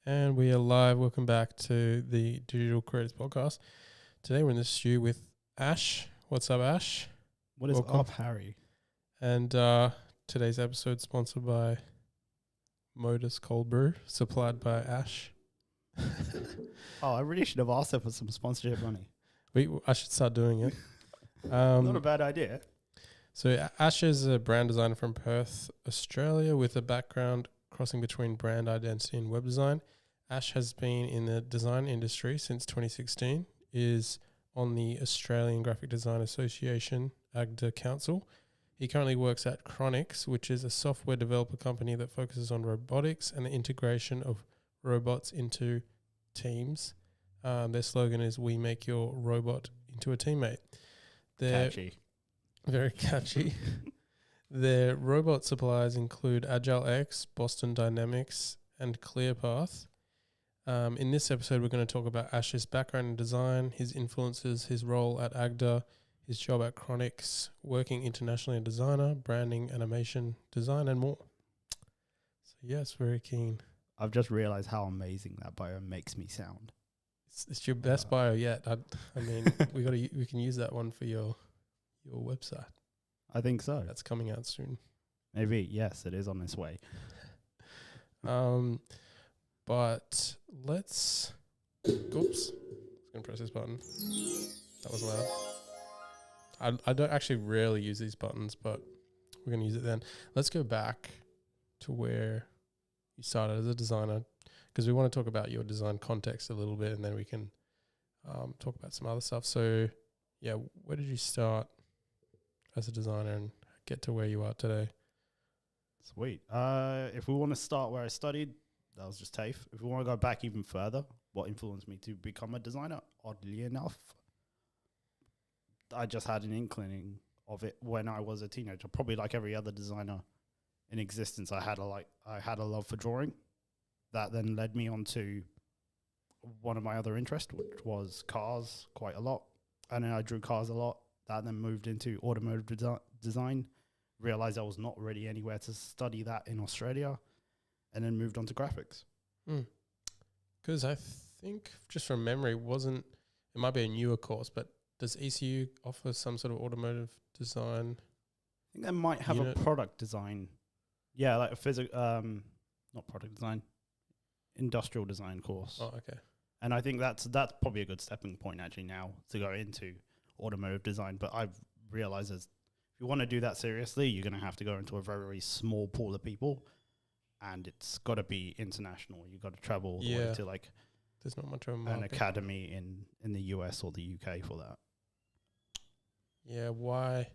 And we are live. Welcome back to the Digital Creators Podcast. Today we're in the studio with Ash. What's up, Ash? What is Welcome. up, Harry? And today's episode sponsored by Modus Cold Brew, supplied by Ash. Oh, I really should have asked her for some sponsorship money. I should start doing it. Not a bad idea. So Ash is a brand designer from Perth, Australia, with a background crossing between brand identity and web design. Ash has been in the design industry since 2016, is on the Australian Graphic Design Association, AGDA Council. He currently works at Chronix, which is a software developer company that focuses on robotics and the integration of robots into teams. Their slogan is, "We make your robot into a teammate." Catchy. Very catchy. Their robot suppliers include Agile X, Boston Dynamics, and ClearPath. In this episode, we're going to talk about Ash's background in design, his influences, his role at AGDA, his job at Chronix, working internationally as a designer, branding, animation, design, and more. So yes, very keen. I've just realized how amazing that bio makes me sound. It's your best bio yet. I mean, we can use that one for your website. I think so. That's coming out soon. Maybe, yes, it is on its way. But let's. Oops. I'm going to press this button. That was loud. I don't actually rarely use these buttons, but we're going to use it then. Let's go back to where you started as a designer, because we want to talk about your design context a little bit, and then we can talk about some other stuff. So, yeah, where did you start as a designer and get to where you are today? Sweet. If we want to start where I studied, that was just TAFE. If we want to go back even further, what influenced me to become a designer? Oddly enough, I just had an inkling of it when I was a teenager. Probably like every other designer in existence, I had a love for drawing. That then led me on to one of my other interests, which was cars quite a lot. And then I drew cars a lot. That then moved into automotive design. Realized I was not really anywhere to study that in Australia. And then moved on to graphics. Because I think, just from memory, it might be a newer course, but does ECU offer some sort of automotive design? I think they might have unit? a product design. Yeah, like a not product design, industrial design course. Oh, okay. And I think that's probably a good stepping point actually now to go into automotive design. But I've realized if you want to do that seriously, you're going to have to go into a very, very small pool of people. And it's got to be international. You've got to travel all the way to like there's not much of an academy in the US or the UK for that. Yeah, why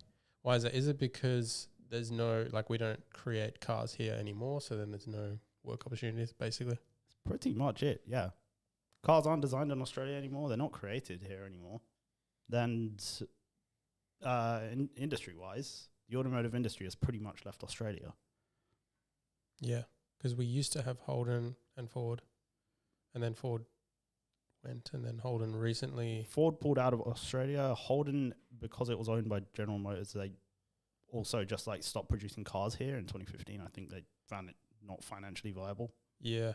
is that? Is it because there's no, like, we don't create cars here anymore, so then there's no work opportunities, basically? That's pretty much it, yeah. Cars aren't designed in Australia anymore. They're not created here anymore. Then industry-wise, the automotive industry has pretty much left Australia. Yeah, because we used to have Holden and Ford, and then Ford went, and then Holden recently. Ford pulled out of Australia. Holden, because it was owned by General Motors, they also just like stopped producing cars here in 2015. I think they found it not financially viable. Yeah.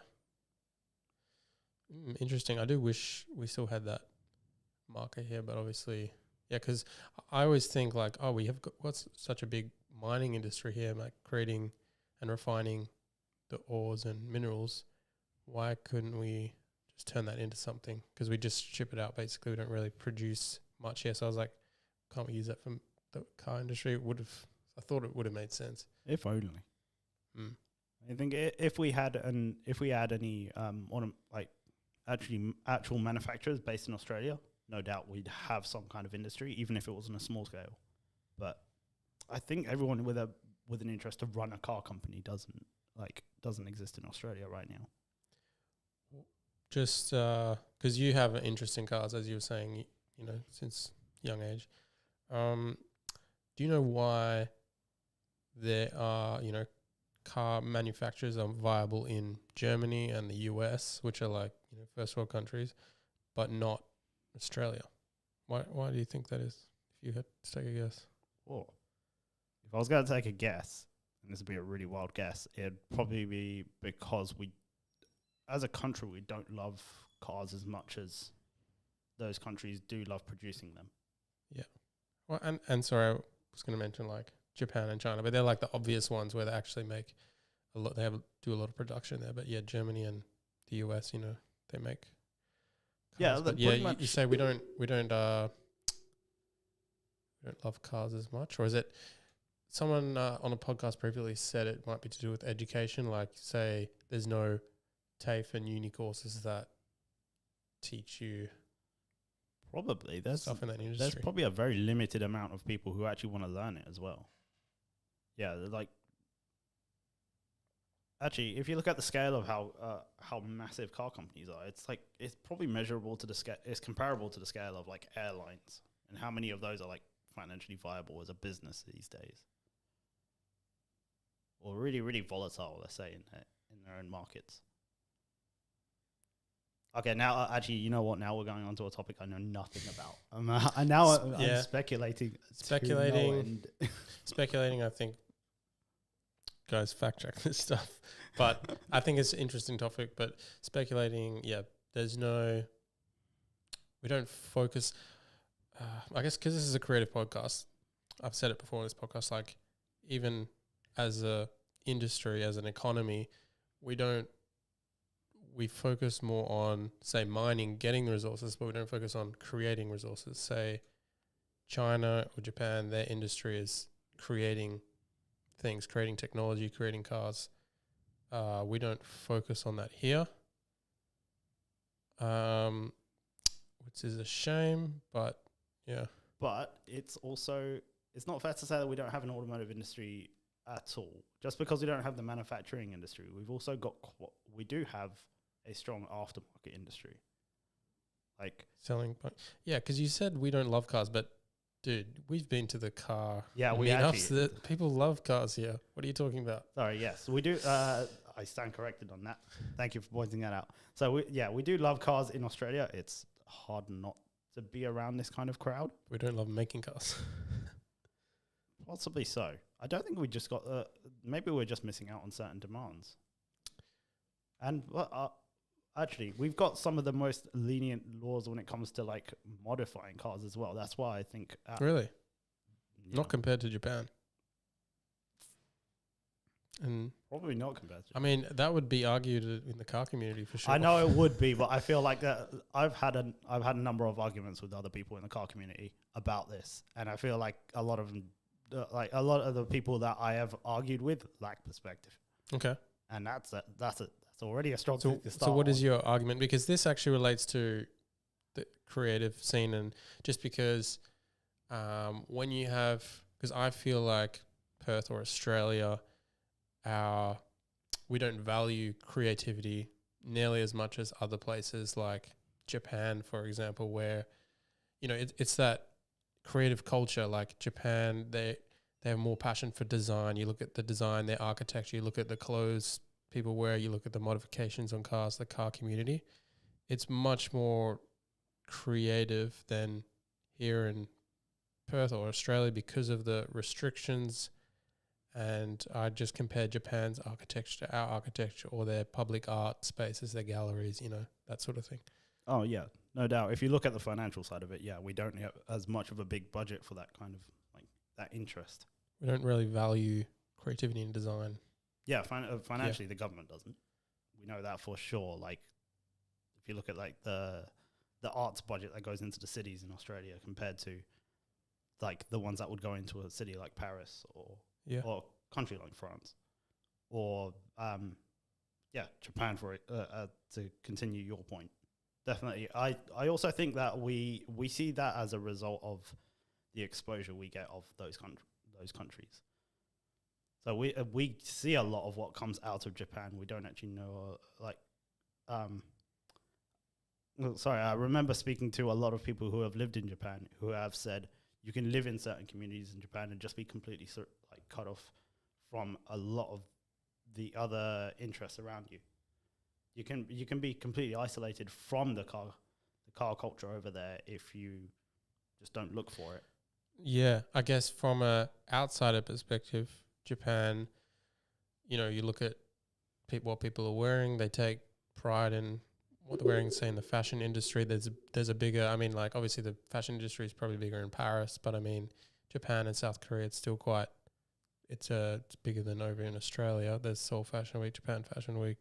Interesting. I do wish we still had that market here, but obviously, yeah, because I always think like, oh, we have what's such a big mining industry here, like creating and refining the ores and minerals. Why couldn't we just turn that into something? Because we just ship it out. Basically, we don't really produce much here. So I was like, can't we use that from the car industry? I thought it would have made sense. If only. I think if we had any actual manufacturers based in Australia, no doubt we'd have some kind of industry, even if it wasn't a small scale. But I think everyone with an interest to run a car company doesn't exist in Australia right now. Just because you have an interest in cars, as you were saying, since young age. Do you know why there are, car manufacturers are viable in Germany and the US, which are like, first world countries, but not Australia? Why do you think that is? If you had to take a guess. Well, if I was going to take a guess, and this would be a really wild guess, it'd probably be because as a country, we don't love cars as much as those countries do love producing them. Well, and sorry, I was going to mention like Japan and China, but they're like the obvious ones where they actually make a lot. They do a lot of production there. But yeah, Germany and the US, you know, they make. Cars. But yeah, you say we don't love cars as much, or is it? Someone on a podcast previously said it might be to do with education. Like, say, there's no TAFE and uni courses that teach you probably there's stuff in that industry. There's probably a very limited amount of people who actually want to learn it as well. Yeah, like actually, if you look at the scale of how massive car companies are, it's probably measurable to the scale. It's comparable to the scale of like airlines, and how many of those are like financially viable as a business these days. Or really, really volatile, let's say, in their own markets. Okay, now, actually, you know what? Now we're going on to a topic I know nothing about. I'm speculating. Speculating, I think, guys, fact check this stuff. But I think it's an interesting topic. But speculating, yeah, we don't focus, I guess because this is a creative podcast. I've said it before in this podcast, like, even as a industry, as an economy, we focus more on, say, mining, getting the resources, but we don't focus on creating resources. Say China or Japan, their industry is creating things, creating technology, creating cars. We don't focus on that here, which is a shame, but yeah. But it's not fair to say that we don't have an automotive industry at all. Just because we don't have the manufacturing industry, we've also got we do have a strong aftermarket industry, like selling. Yeah, because you said we don't love cars, but dude, we've been to the car. Yeah, we actually. People love cars here. What are you talking about? Sorry, yes, we do. I stand corrected on that. Thank you for pointing that out. So we do love cars in Australia. It's hard not to be around this kind of crowd. We don't love making cars. Possibly so. I don't think we just got. Maybe we're just missing out on certain demands. And actually, we've got some of the most lenient laws when it comes to like modifying cars as well. That's why I think. Really? Not compared to Japan. And probably not compared to Japan. I mean, that would be argued in the car community for sure. I know it would be, but I feel like that I've had a number of arguments with other people in the car community about this, and I feel like a lot of them. Like a lot of the people that I have argued with lack perspective. Okay. And that's already a strong thing to start. So what is your argument? Because this actually relates to the creative scene, and just because when you have, because I feel like Perth or Australia, we don't value creativity nearly as much as other places like Japan, for example, where, you know, it's that creative culture. Like Japan, they have more passion for design. You look at the design, their architecture, you look at the clothes people wear, you look at the modifications on cars, the car community. It's much more creative than here in Perth or Australia because of the restrictions. And I just compare Japan's architecture to our architecture, or their public art spaces, their galleries, you know, that sort of thing. Oh, yeah, no doubt. If you look at the financial side of it, yeah, we don't have as much of a big budget for that kind of, like, that interest. We don't really value creativity and design. Yeah, financially, the government doesn't. We know that for sure. Like, if you look at, like, the arts budget that goes into the cities in Australia compared to, like, the ones that would go into a city like Paris or country like France or, Japan, for it, to continue your point. Definitely. I also think that we see that as a result of the exposure we get of those countries. So we see a lot of what comes out of Japan. We don't actually know, I remember speaking to a lot of people who have lived in Japan who have said you can live in certain communities in Japan and just be completely cut off from a lot of the other interests around you. You can be completely isolated from the car culture over there if you just don't look for it. Yeah, I guess from a outsider perspective, Japan, you know, you look at what people are wearing, they take pride in what they're wearing, say in the fashion industry. There's a bigger, I mean, like obviously the fashion industry is probably bigger in Paris, but I mean Japan and South Korea, it's still quite, it's bigger than over in Australia. There's Seoul Fashion Week, Japan Fashion Week.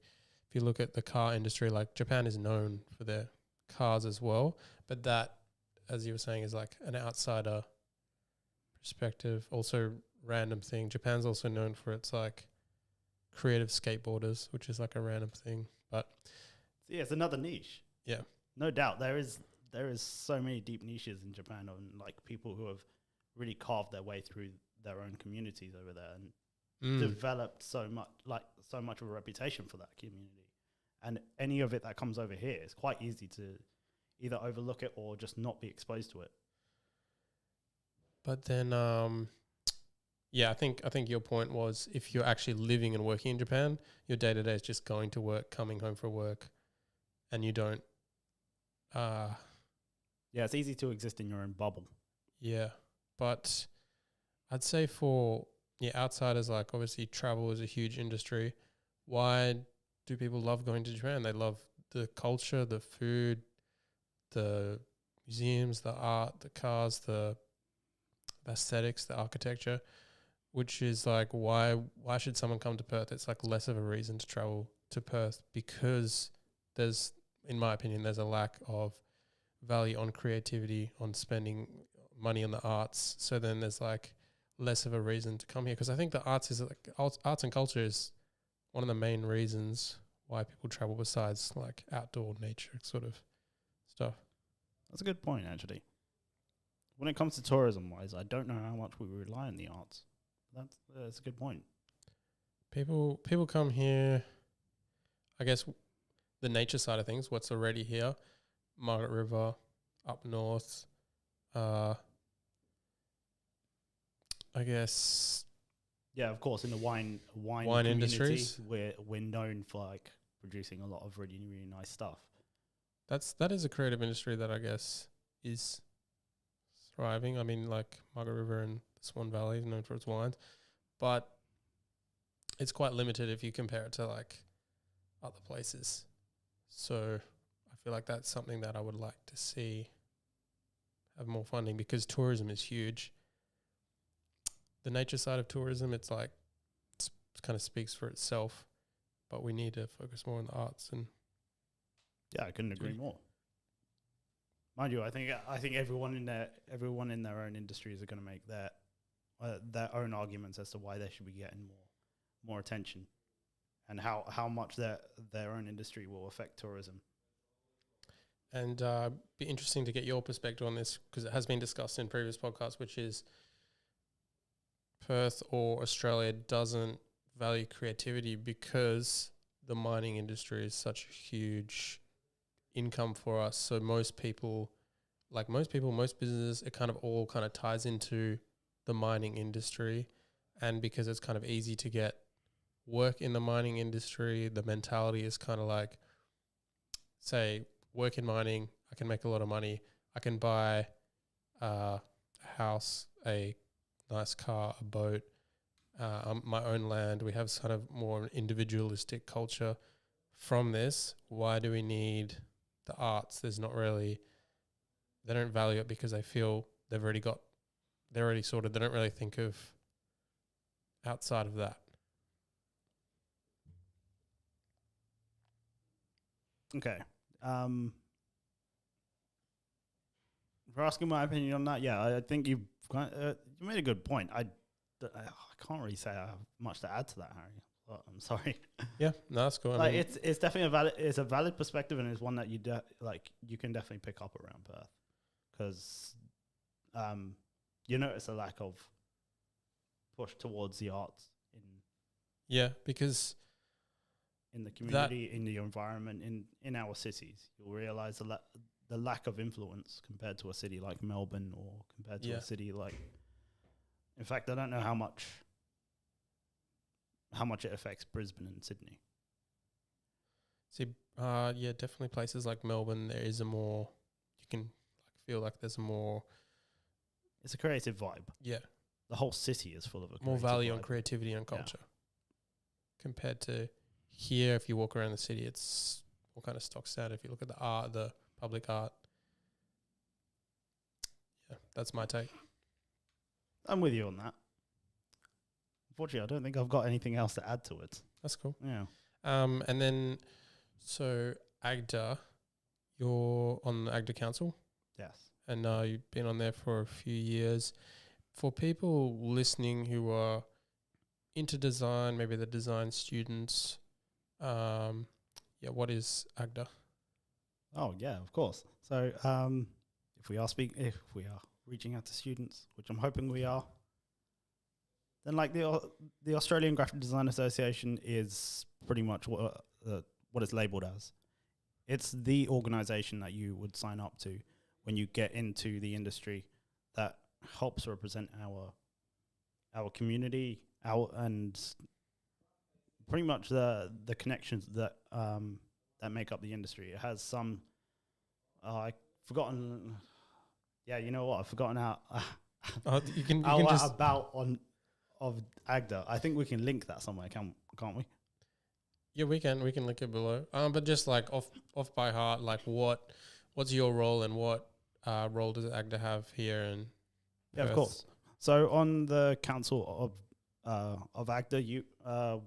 If you look at the car industry, like Japan is known for their cars as well, but that, as you were saying, is like an outsider perspective. Also, random thing. Japan's also known for its like creative skateboarders, which is like a random thing. But yeah, it's another niche. Yeah, no doubt. There is so many deep niches in Japan, and like people who have really carved their way through their own communities over there and developed so much of a reputation for that community. And any of it that comes over here, it's quite easy to either overlook it or just not be exposed to it. But then, I think your point was if you're actually living and working in Japan, your day to day is just going to work, coming home from work, and you don't. It's easy to exist in your own bubble. Yeah, but I'd say for outsiders, like obviously travel is a huge industry. Why do people love going to Japan? They love the culture, the food, the museums, the art, the cars, the aesthetics, the architecture, which is like why should someone come to Perth? It's like less of a reason to travel to Perth because there's, in my opinion, there's a lack of value on creativity, on spending money on the arts. So then there's like less of a reason to come here, because I think the arts is like arts and culture is one of the main reasons why people travel, besides like outdoor nature sort of stuff. That's a good point, actually. When it comes to tourism-wise, I don't know how much we rely on the arts. That's a good point. People come here, I guess, the nature side of things, what's already here, Margaret River, up north, I guess. Yeah, of course, in the wine industries, we're known for like producing a lot of really, really nice stuff. That is a creative industry that I guess is thriving. I mean, like Margaret River and the Swan Valley is known for its wines, but it's quite limited if you compare it to like other places. So I feel like that's something that I would like to see have more funding, because tourism is huge. The nature side of tourism, it's like it kind of speaks for itself, but we need to focus more on the arts. And yeah, I couldn't agree more. Mind you, I think everyone in their own industries are going to make their own arguments as to why they should be getting more attention, and how much their own industry will affect tourism. And be interesting to get your perspective on this, because it has been discussed in previous podcasts, which is Perth or Australia doesn't value creativity because the mining industry is such a huge income for us. So most businesses, it kind of all kind of ties into the mining industry. And because it's kind of easy to get work in the mining industry, the mentality is kind of like, say, work in mining, I can make a lot of money. I can buy a house, a nice car, a boat, my own land. We have sort of more individualistic culture from this. Why do we need the arts? They don't value it because they feel they're already sorted. They don't really think of outside of that. Okay. For asking my opinion on that, yeah, I think you made a good point. I can't really say I have much to add to that, Harry. But I'm sorry. Yeah, no, that's cool. Like, it's definitely a valid perspective, and it's one that you can definitely pick up around Perth, because you notice a lack of push towards the arts because in the community, in the environment, in our cities. You'll realize the lack of influence compared to a city like Melbourne, or compared to a city like, in fact, I don't know how much it affects Brisbane and Sydney. See, definitely places like Melbourne, there is a more, you can like feel like there's a more, it's a creative vibe. Yeah. The whole city is full of more value on creativity and culture. Compared to here, if you walk around the city, it's all kind of stock standard. If you look at the art, the public art, yeah, that's my take. I'm with you on that. Unfortunately, I don't think I've got anything else to add to it. That's cool. Yeah. And then, so AGDA, you're on the AGDA Council, Yes. and you've been on there for a few years. For people listening who are into design, maybe the design students, what is AGDA? Oh yeah, of course. So if we are reaching out to students, which I'm hoping we are, then like the Australian Graphic Design Association is pretty much what it's labelled as. It's the organisation that you would sign up to when you get into the industry that helps represent our community, and pretty much the connections that that make up the industry. It has some I've forgotten. Yeah, you know what? I've forgotten how You can just about of AGDA. I think we can link that somewhere, can't we? Yeah, we can link it below. But just like off by heart, like what's your role and what role does AGDA have here in Yeah, Perth? of course. So on the council of AGDA,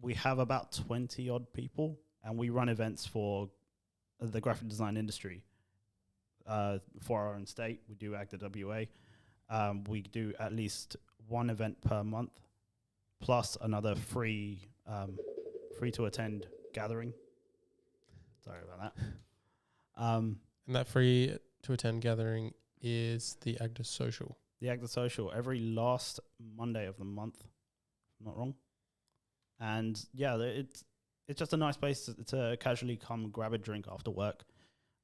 we have about 20 odd people, and we run events for the graphic design industry. For our own state, we do AGDA WA. We do at least one event per month, plus another free to attend gathering. Sorry about that. And that free to attend gathering is the AGDA Social. The AGDA Social, every last Monday of the month, if I'm not wrong. And yeah, it's just a nice place to casually come grab a drink after work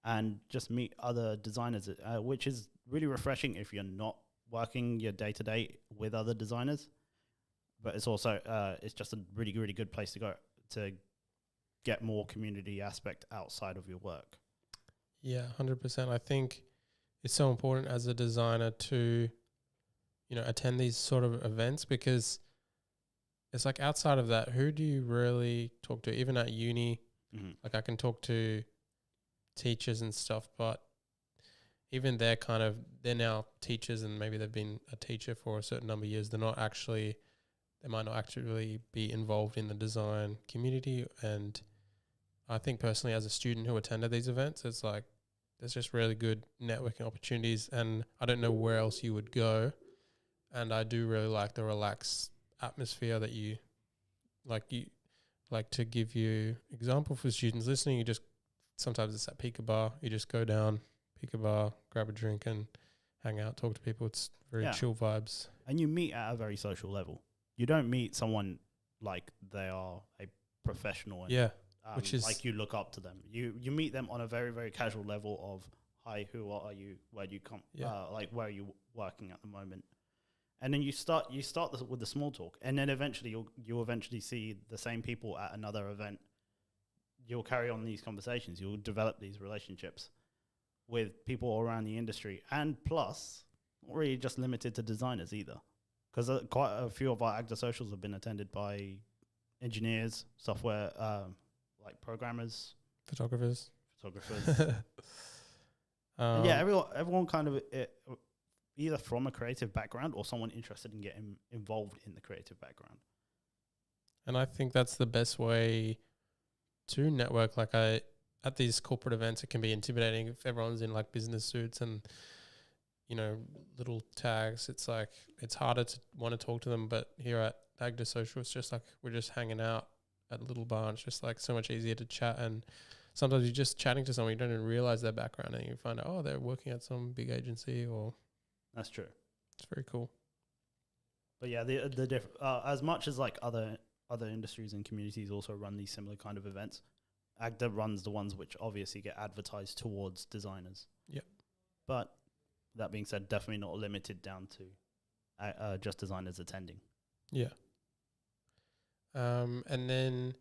and just meet other designers, which is really refreshing if you're not working your day-to-day with other designers. But it's also, it's just a really, really good place to go to get more community aspect outside of your work. Yeah, 100%. I think it's so important as a designer to, attend these sort of events, because it's like outside of that, who do you really talk to? Even at uni, like I can talk to teachers and stuff, but even they're now teachers, and maybe they've been a teacher for a certain number of years. They might not actually be involved in the design community. And I think personally, as a student who attended these events, it's like there's just really good networking opportunities, and I don't know where else you would go. And I do really like the relaxed atmosphere that you to give you example for students listening. You just, sometimes it's at Pika Bar. You just go down Pika Bar, grab a drink and hang out, talk to people. It's very chill vibes. And you meet at a very social level. You don't meet someone like they are a professional. And, which is like you look up to them. You meet them on a very, very casual level of, hi, who are you? Where do you come? Where are you working at the moment? And then you start with the small talk, and then eventually you'll eventually see the same people at another event. You'll carry on these conversations. You'll develop these relationships with people all around the industry, and plus, not really just limited to designers either, because quite a few of our AGDA socials have been attended by engineers, software, like programmers, photographers. Everyone kind of either from a creative background or someone interested in getting involved in the creative background. And I think that's the best way to network. Like at these corporate events, it can be intimidating if everyone's in like business suits and, little tags. It's like, it's harder to want to talk to them. But here at AGDA Social, it's just like, we're just hanging out at a little bar. It's just like so much easier to chat. And sometimes you're just chatting to someone, you don't even realize their background, and you find out, oh, they're working at some big agency. Or that's true. It's very cool. But yeah, the as much as like other industries and communities also run these similar kind of events, AGDA runs the ones which obviously get advertised towards designers. Yep. But that being said, definitely not limited down to just designers attending. Yeah. And then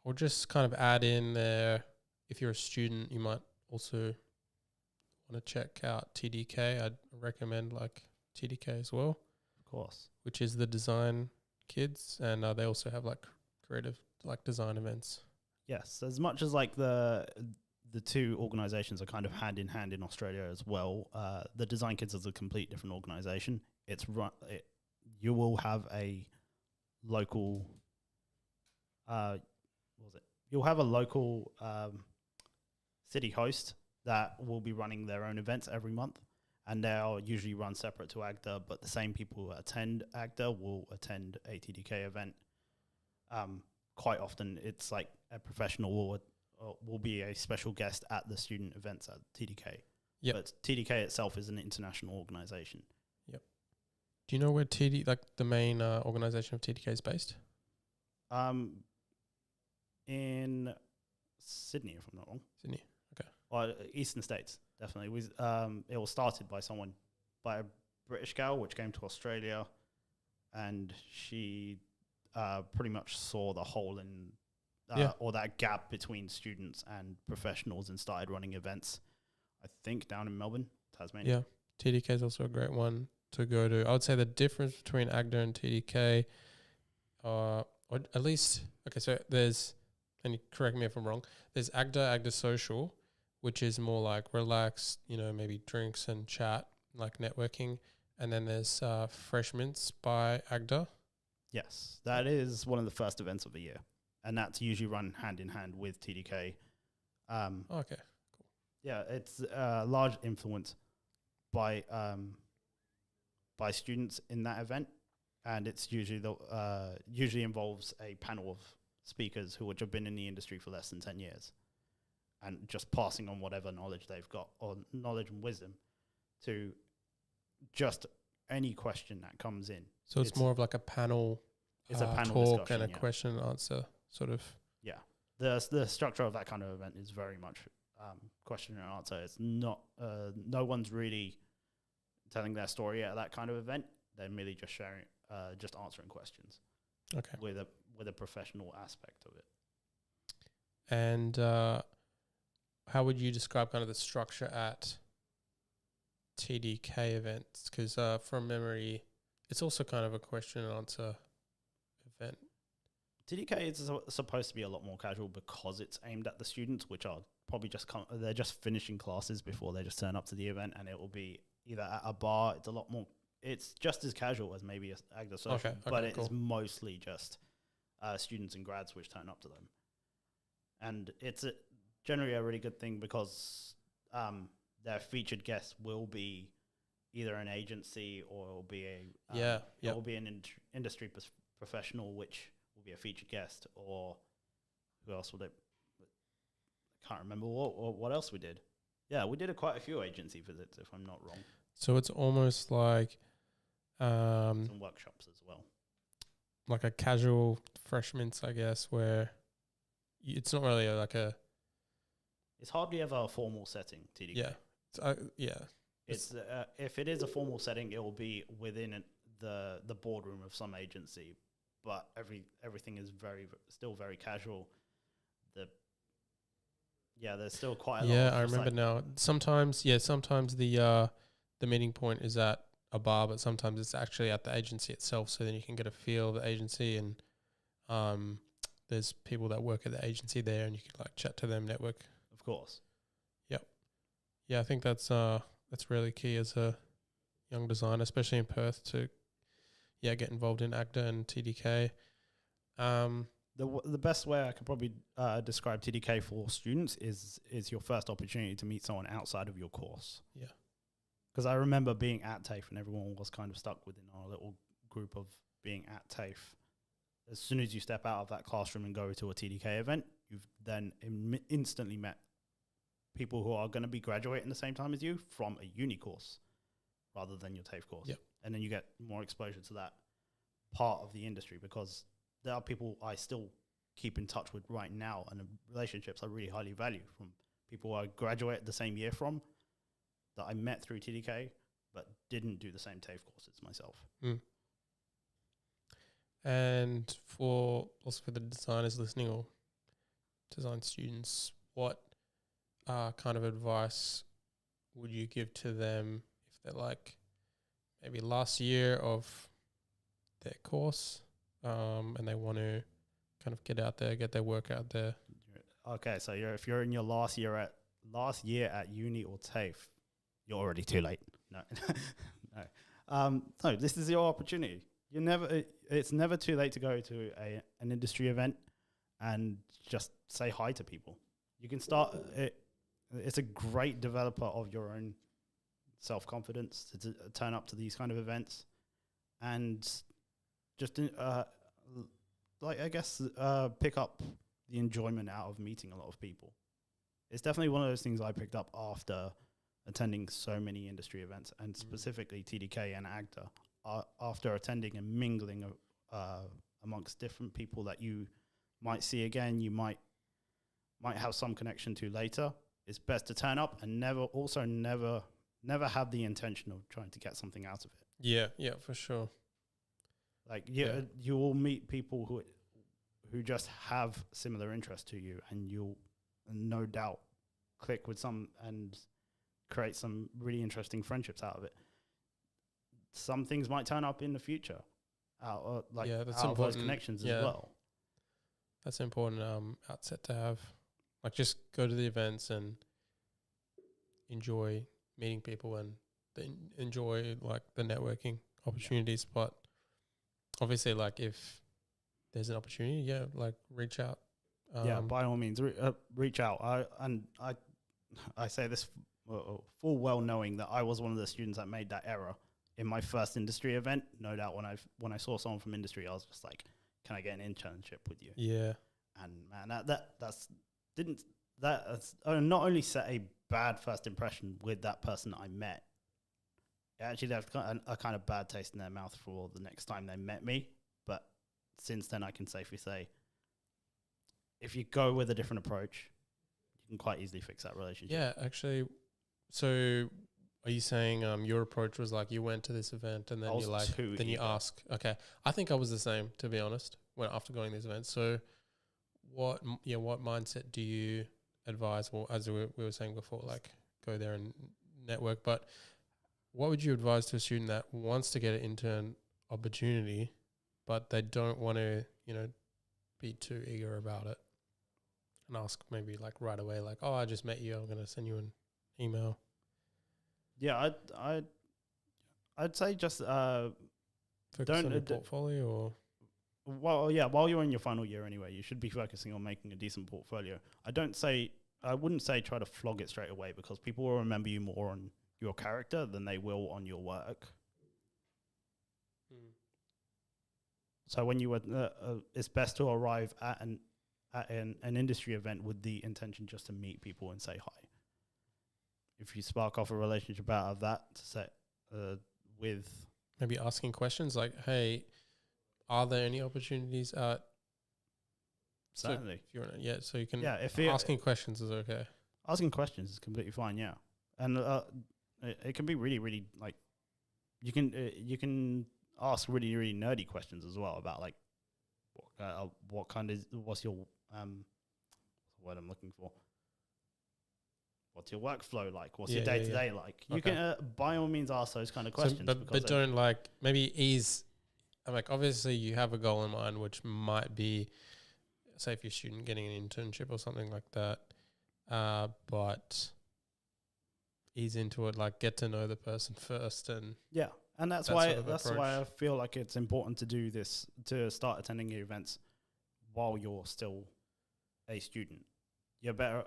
I'll just kind of add in there, if you're a student, you might also want to check out TDK. I'd recommend like TDK as well. Of course. Which is the design kids, and they also have like creative like design events. Yes, as much as like the two organizations are kind of hand in hand in Australia as well. The Design Kids is a complete different organization. You will have a local, what was it? You'll have a local city host that will be running their own events every month, and they'll usually run separate to AGDA. But the same people who attend AGDA will attend a TDK event. Quite often, it's like a professional will be a special guest at the student events at TDK. Yep. But TDK itself is an international organization. Yep. Do you know where the main organization of TDK is based? In Sydney, if I'm not wrong. Sydney. Okay. Or Eastern States, definitely. It was started by a British gal, which came to Australia, and she pretty much saw the hole in or that gap between students and professionals and started running events, I think, down in Melbourne, Tasmania. Yeah, TDK is also a great one to go to. I would say the difference between AGDA and TDK, or at least, okay, so there's, and you correct me if I'm wrong, there's AGDA Social, which is more like relaxed, maybe drinks and chat, like networking. And then there's Fresh Mints by AGDA. Yes, that is one of the first events of the year. And that's usually run hand in hand with TDK. Okay, cool. Yeah, it's large influence by students in that event, and it's usually usually involves a panel of speakers who have been in the industry for less than 10 years, and just passing on whatever knowledge they've got, or knowledge and wisdom, to just any question that comes in. So it's more of like a panel. It's a panel talk and a question and answer sort of. Yeah, the structure of that kind of event is very much question and answer. It's not no one's really telling their story at that kind of event. They're merely just sharing, just answering questions. Okay. With a professional aspect of it. And how would you describe kind of the structure at TDK events? Because from memory, it's also kind of a question and answer event. TDK is supposed to be a lot more casual because it's aimed at the students, which are probably they're just finishing classes before they just turn up to the event, and it will be either at a bar. It's just as casual as maybe a AGDA Social, but it's mostly just students and grads which turn up to them. And it's generally a really good thing because their featured guest will be either an agency or it will be it will be an industry professional, which will be a featured guest, or who else would it? I can't remember what else we did. Yeah, we did quite a few agency visits, if I'm not wrong. So it's almost like some workshops as well, like a casual Fresh Mints, I guess, where it's not really it's hardly ever a formal setting. TDK. Yeah. It's if it is a formal setting, it will be within the boardroom of some agency, but everything is still very casual. There's still quite a lot. Yeah, I remember now. Sometimes the meeting point is at a bar, but sometimes it's actually at the agency itself. So then you can get a feel of the agency, and there's people that work at the agency there, and you can like chat to them, network. Of course. Yep. Yeah, I think that's really key as a young designer, especially in Perth, to get involved in AGDA and TDK. The best way I could probably describe TDK for students is your first opportunity to meet someone outside of your course. Yeah. Because I remember being at TAFE and everyone was kind of stuck within our little group of being at TAFE. As soon as you step out of that classroom and go to a TDK event, you've then instantly met people who are going to be graduating the same time as you from a uni course rather than your TAFE course. Yep. And then you get more exposure to that part of the industry, because there are people I still keep in touch with right now, and the relationships I really highly value from people I graduated the same year from, that I met through TDK, but didn't do the same TAFE courses myself. Mm. And for the designers listening or design students, what kind of advice would you give to them if they're like maybe last year of their course and they want to kind of get out there, get their work out there? okay, so if you're in your last year at uni or TAFE, you're already too late. No, no. This is your opportunity. It's never too late to go to an industry event and just say hi to people. You can start it. It's a great developer of your own self-confidence to turn up to these kind of events and just pick up the enjoyment out of meeting a lot of people. It's definitely one of those things I picked up after attending so many industry events, and specifically TDK and AGDA. After attending and mingling amongst different people that you might see again, you might have some connection to later, it's best to turn up and never have the intention of trying to get something out of it. Yeah, for sure. Like you will meet people who just have similar interests to you, and you'll no doubt click with some and create some really interesting friendships out of it. Some things might turn up in the future, out of those connections as well. That's important outset to have. Like, just go to the events and enjoy meeting people and enjoy like the networking opportunities. But obviously, like, if there's an opportunity, like, reach out. By all means, reach out. I say this full well knowing that I was one of the students that made that error in my first industry event. No doubt when I saw someone from industry, I was just like, can I get an internship with you? Yeah. And man, that's not only set a bad first impression with that person that I met, it actually left a kind of bad taste in their mouth for the next time they met me. But since then, I can safely say, if you go with a different approach, you can quite easily fix that relationship. Yeah, actually. So are you saying your approach was like you went to this event and then you like then you ask? Okay, I think I was the same, to be honest, when after going to these events. So what mindset do you advise? Well, as we were saying before, like, go there and network. But what would you advise to a student that wants to get an intern opportunity, but they don't want to, be too eager about it, and ask maybe like right away, like, oh, I just met you, I'm going to send you an email? Yeah, I'd say just Focus on your portfolio, or while you're in your final year anyway, you should be focusing on making a decent portfolio. I wouldn't say try to flog it straight away, because people will remember you more on your character than they will on your work. So when you it's best to arrive at an industry event with the intention just to meet people and say hi. If you spark off a relationship out of that, with maybe asking questions like, hey, are there any opportunities at... Certainly. So you can... Yeah, asking questions is okay. Asking questions is completely fine, yeah. And it can be really, really, like, you can ask really, really nerdy questions as well about, like, what's your, what I'm looking for. What's your workflow like? What's your day-to-day like? You can, by all means, ask those kind of questions. But don't, like, maybe ease... Like, obviously you have a goal in mind, which might be, say, if you're a student getting an internship or something like that, but ease into it, like, get to know the person first. And and that's why I feel like it's important to do this, to start attending your events while you're still a student. You're better,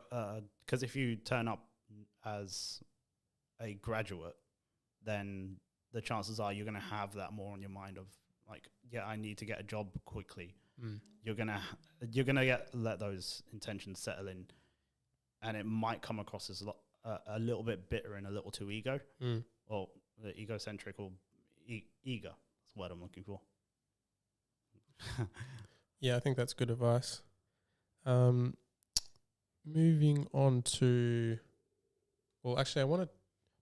because if you turn up as a graduate, then the chances are you're going to have that more on your mind of, like, I need to get a job quickly. You're gonna let those intentions settle in, and it might come across as a little bit bitter and a little too or egocentric, or eager. That's the word I'm looking for. Yeah, I think that's good advice. Moving on to, well, actually, I want to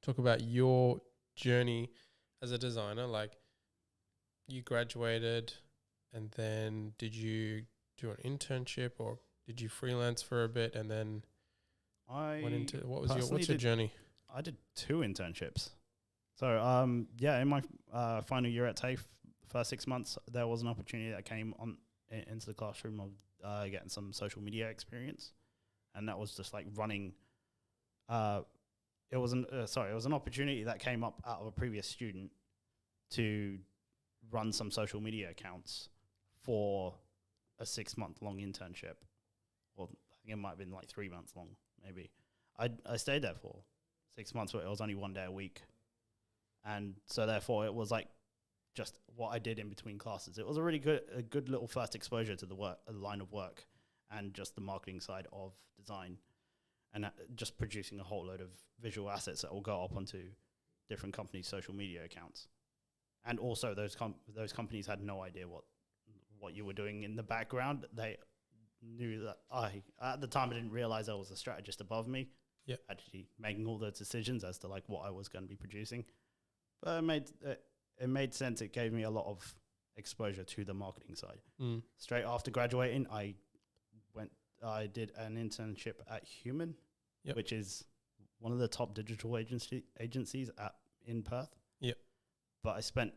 talk about your journey as a designer. Like, you graduated, and then did you do an internship, or did you freelance for a bit, and then went into what's your journey? I did 2 internships. So in my final year at TAFE, the first 6 months, there was an opportunity that came into the classroom of getting some social media experience. and that was just like running. It was an opportunity that came up out of a previous student to run some social media accounts for a 6-month long internship. Well, I think it might have been like 3 months long, maybe. I stayed there for 6 months, but it was only 1 day a week. And so therefore it was like just what I did in between classes. It was a good little first exposure to the line of work and just the marketing side of design, and just producing a whole load of visual assets that will go up onto different companies' social media accounts. And also those companies had no idea what you were doing in the background. They knew that at the time I didn't realize there was a strategist above me, actually making all the decisions as to like what I was going to be producing. But it made sense. It gave me a lot of exposure to the marketing side. Straight after graduating, I did an internship at Human, which is one of the top digital agencies in Perth. But I spent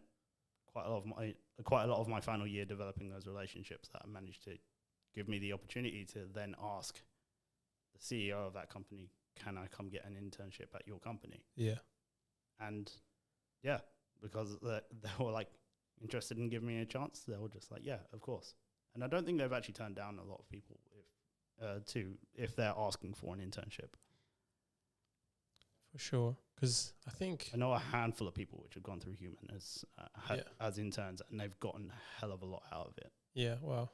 quite a lot of my final year developing those relationships that managed to give me the opportunity to then ask the CEO of that company, can I come get an internship at your company? And because they were like interested in giving me a chance, they were just like, yeah, of course. And I don't think they've actually turned down a lot of people if they're asking for an internship. For sure, because I know a handful of people which have gone through Human as interns, and they've gotten a hell of a lot out of it. Yeah, well,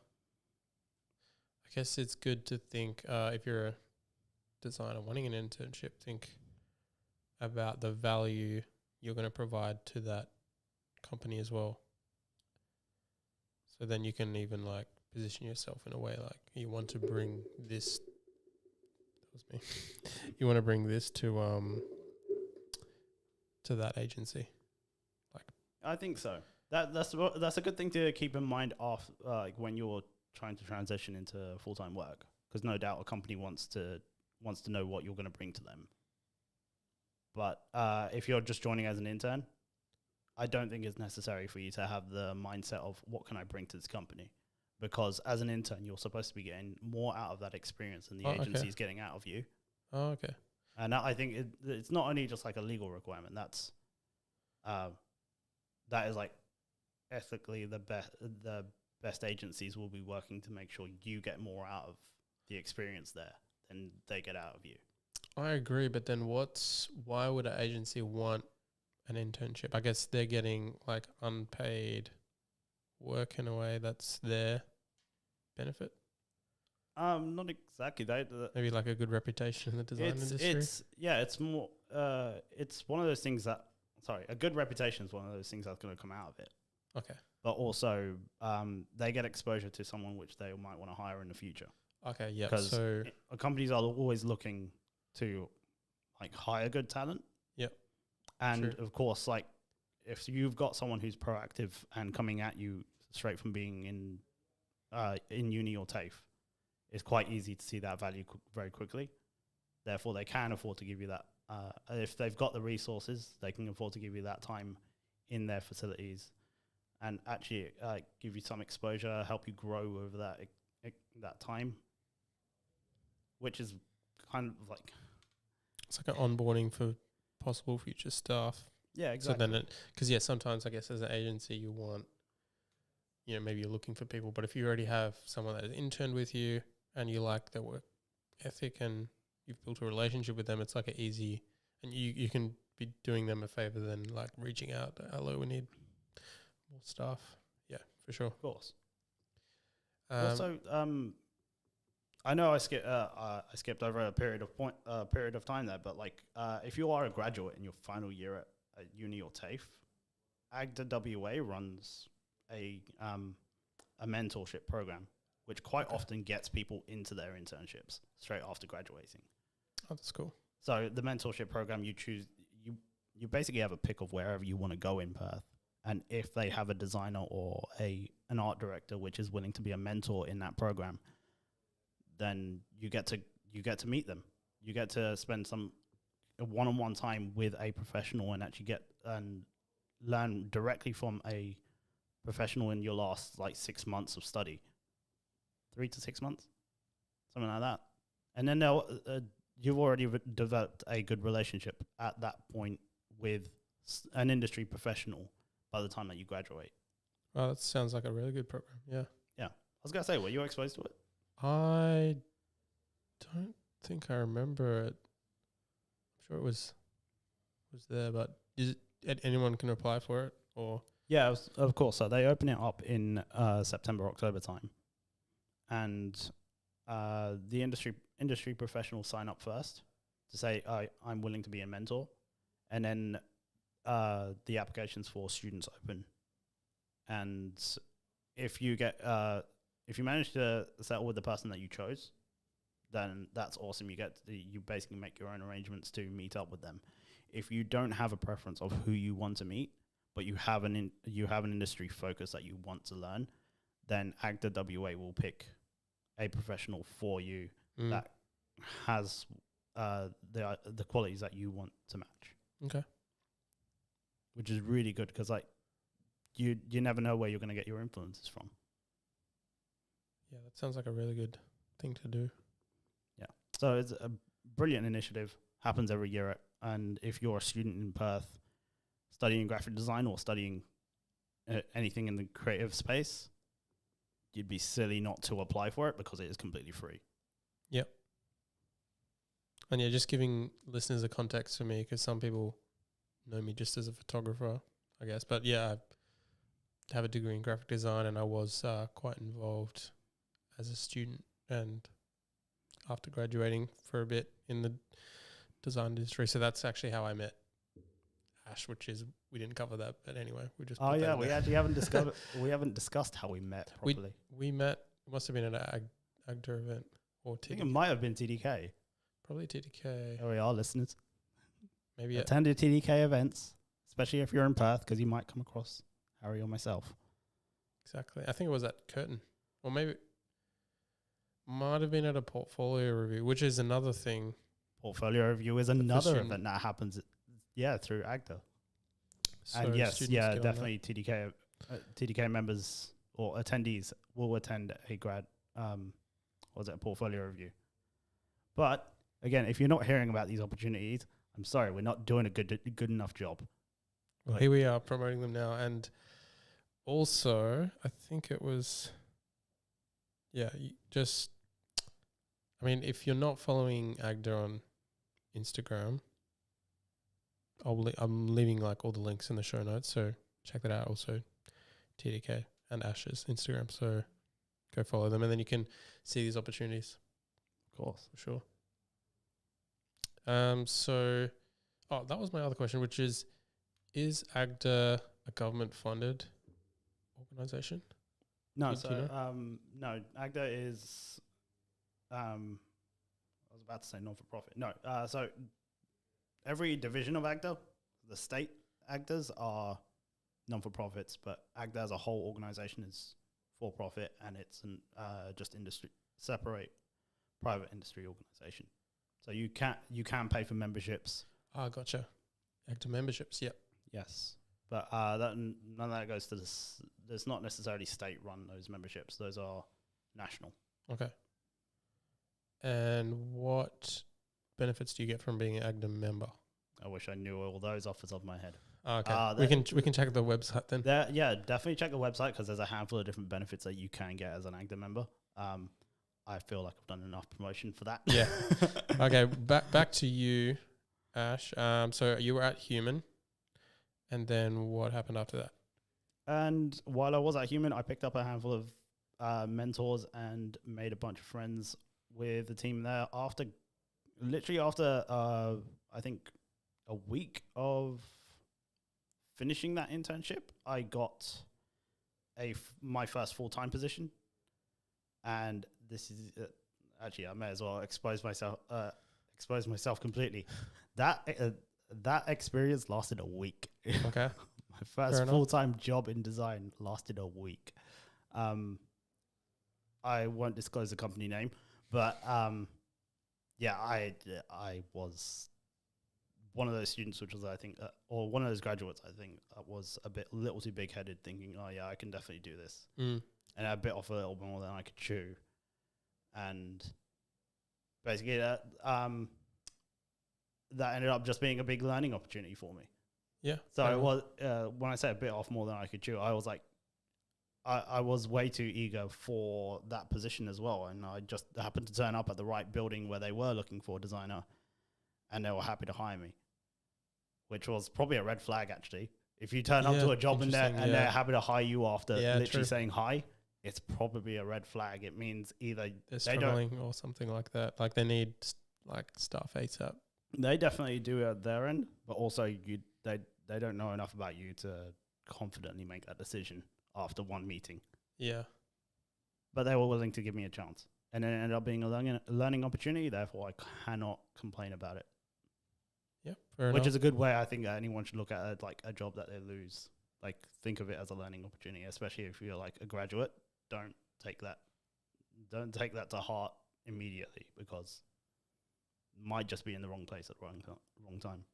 I guess it's good to think if you're a designer wanting an internship, think about the value you're going to provide to that company as well. So then you can even like position yourself in a way like you want to bring this. That was me. You want to bring this to that agency. Like, I think so. That's a good thing to keep in mind like when you're trying to transition into full-time work, because no doubt a company wants to know what you're going to bring to them. But if you're just joining as an intern, I don't think it's necessary for you to have the mindset of what can I bring to this company, because as an intern, you're supposed to be getting more out of that experience than the agency is getting out of you. Oh, okay. And I think it's not only just like a legal requirement. That is like ethically the best agencies will be working to make sure you get more out of the experience there than they get out of you. I agree, but then why would an agency want an internship? I guess they're getting like unpaid work in a way that's their benefit. Not exactly. Maybe like a good reputation in the design industry. It's more. It's one of those things that. Sorry, a good reputation is one of those things that's going to come out of it. Okay. But also, they get exposure to someone which they might want to hire in the future. Okay. Yeah. Because companies are always looking to like hire good talent. Yep. And of course, like if you've got someone who's proactive and coming at you straight from being in uni or TAFE, it's quite easy to see that value very quickly. Therefore, they can afford to give you that. If they've got the resources, they can afford to give you that time in their facilities and actually give you some exposure, help you grow over that time, which is kind of like... It's like an onboarding for possible future staff. Yeah, exactly. So then because sometimes I guess as an agency you want, maybe you're looking for people, but if you already have someone that has interned with you and you like their work ethic and you've built a relationship with them, it's like an easy, and you can be doing them a favor than like reaching out, hello, we need more staff. Yeah, for sure. Of course. Also, I know I skipped over a period of time there, but like if you are a graduate in your final year at uni or TAFE, AGDA WA runs a mentorship program, which quite often gets people into their internships straight after graduating. Oh, that's cool. So the mentorship program, you basically have a pick of wherever you want to go in Perth, and if they have a designer or an art director which is willing to be a mentor in that program, then you get to meet them. You get to spend some one-on-one time with a professional and actually get and learn directly from a professional in your last like 6 months of study, 3 to 6 months, something like that. And then you've already developed a good relationship at that point with an industry professional by the time that you graduate. Oh, that sounds like a really good program. Yeah. I was going to say, were you exposed to it? I don't think I remember it. I'm sure it was there, but anyone can apply for it, or? Yeah, of course. So they open it up in September, October time. And the industry professionals sign up first to say, I'm willing to be a mentor. And then the applications for students open. And if you manage to settle with the person that you chose, then that's awesome. You basically make your own arrangements to meet up with them. If you don't have a preference of who you want to meet, but you have an industry focus that you want to learn, then AGDA WA will pick a professional for you that has the qualities that you want to match. Okay. Which is really good because you never know where you're going to get your influences from. Yeah, that sounds like a really good thing to do. Yeah. So it's a brilliant initiative. Happens every year. And if you're a student in Perth studying graphic design or studying anything in the creative space, you'd be silly not to apply for it because it is completely free. Yep. And yeah, just giving listeners a context for me, because some people know me just as a photographer, I guess. But yeah, I have a degree in graphic design, and I was quite involved as a student and after graduating for a bit in the design industry. So that's actually how I met Ash, which is, we didn't cover that, but anyway, we just. Oh yeah, we actually haven't discovered. We haven't discussed how we met properly. We met. It must have been at an AGDA event or TDK. I think it might have been TDK. Probably TDK. There we are, listeners. Maybe attended TDK events, especially if you're in Perth, because you might come across Harry or myself. Exactly. I think it was at Curtin, or maybe might have been at a portfolio review, which is another thing. Portfolio review is another event that happens. Through AGDA. So and yes, definitely TDK members or attendees will attend a portfolio review. But again, if you're not hearing about these opportunities, I'm sorry, we're not doing a good enough job. Well, here we are promoting them now. And also, I think it was, if you're not following AGDA on Instagram, I'm leaving all the links in the show notes, so check that out. Also, TDK and Ash's Instagram, so go follow them, and then you can see these opportunities. Of course, for sure. That was my other question, which is AGDA a government-funded organization? No, no, AGDA is. I was about to say non-for-profit. No, so. Every division of AGDA, the state AGDAs are non-for-profits, but AGDA as a whole organization is for-profit, and it's just separate private industry organization. So you can pay for memberships. Ah, gotcha. AGDA memberships, yep. Yes, but none of that goes to this. There's not necessarily state-run those memberships; those are national. Okay. And what benefits do you get from being an AGDA member? I wish I knew all those off the top of my head. Okay, we can check the website then. Definitely check the website because there's a handful of different benefits that you can get as an AGDA member. I feel like I've done enough promotion for that. Yeah. Okay, back to you, Ash. So you were at Human, and then what happened after that? And while I was at Human, I picked up a handful of mentors and made a bunch of friends with the team there. After I think a week of finishing that internship, I got my first full-time position. And this is actually, I may as well expose myself completely. That experience lasted a week. Okay. My first full-time job in design lasted a week. I won't disclose the company name, but I was one of those students, which was, I think, or one of those graduates, I think, was a little too big-headed, thinking, oh yeah, I can definitely do this. And I bit off a little more than I could chew. And basically that ended up just being a big learning opportunity for me. Yeah. So it was when I say a bit off more than I could chew, I was like, I was way too eager for that position as well, and I just happened to turn up at the right building where they were looking for a designer, and they were happy to hire me, which was probably a red flag actually. If you turn up to a job and they're happy to hire you after literally saying hi, it's probably a red flag. It means either they're struggling or something like that. Like they need like staff ASAP. They definitely do at their end, but also they don't know enough about you to confidently make that decision after one meeting. Yeah. But they were willing to give me a chance. And then it ended up being a learning opportunity, therefore I cannot complain about it. Yeah, fair Which enough. is a good way I think anyone should look at it, like a job that they lose. Like think of it as a learning opportunity, especially if you're like a graduate. Don't take that to heart immediately, because you might just be in the wrong place at the wrong time.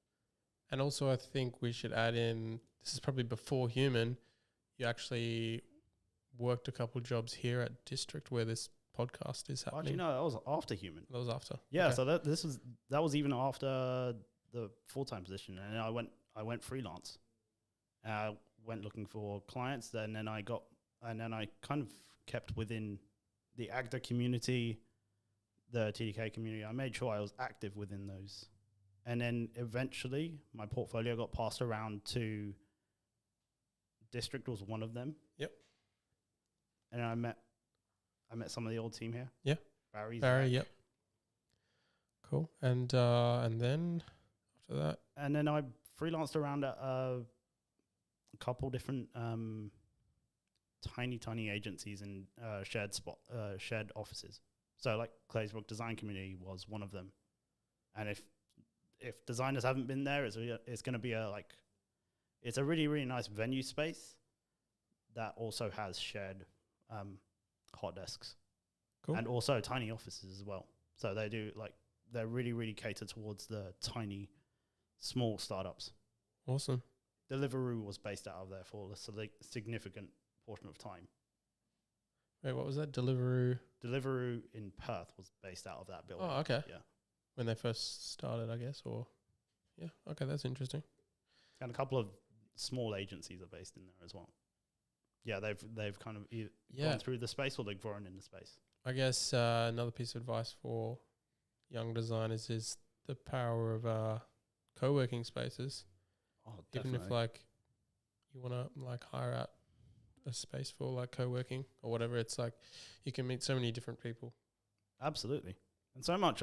And also I think we should add in, this is probably before Human, you actually worked a couple jobs here at District where this podcast is happening. Actually, no, that was after Human. That was after. Yeah, Okay. so that was even after the full-time position, and I went freelance. I went looking for clients, and then I kind of kept within the AGDA community, the TDK community. I made sure I was active within those, and then eventually my portfolio got passed around to District. Was one of them. Yep. And I met some of the old team here. Yeah. Barry. Yep. Cool. And then after that, And then I freelanced around at a couple different tiny agencies and shared offices. So like Claysbrook Design Community was one of them. And if designers haven't been there, it's going to be it's a really, really nice venue space that also has shared hot desks. cool. And also tiny offices as well. So they're really, really catered towards the tiny, small startups. Awesome. Deliveroo was based out of there for a significant portion of time. Wait, what was that? Deliveroo in Perth was based out of that building. Oh, okay. Yeah. When they first started, I guess, or yeah. Okay, that's interesting. And a couple of small agencies are based in there as well. Yeah, they've kind of gone through the space, or they've grown in the space. I guess another piece of advice for young designers is the power of co-working spaces. Oh, Even definitely. if like you want to like hire out a space for like co-working or whatever, it's like you can meet so many different people. Absolutely. And so much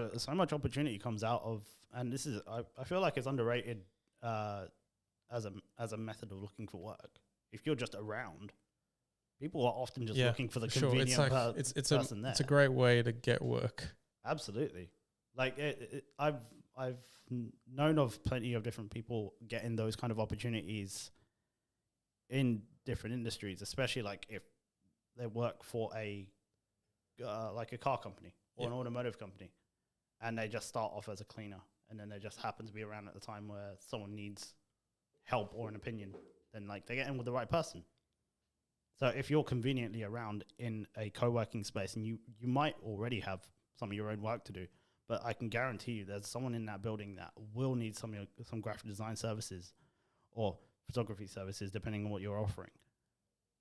opportunity comes out of, and this is, I feel like it's underrated as a method of looking for work. If you're just around, people are often just looking for the convenient person there. It's a great way to get work. Absolutely. Like I've known of plenty of different people getting those kind of opportunities in different industries, especially like if they work for a car company or an automotive company, and they just start off as a cleaner, and then they just happen to be around at the time where someone needs help or an opinion, then like they get in with the right person. So if you're conveniently around in a co-working space, and you might already have some of your own work to do, but I can guarantee you there's someone in that building that will need some graphic design services or photography services, depending on what you're offering.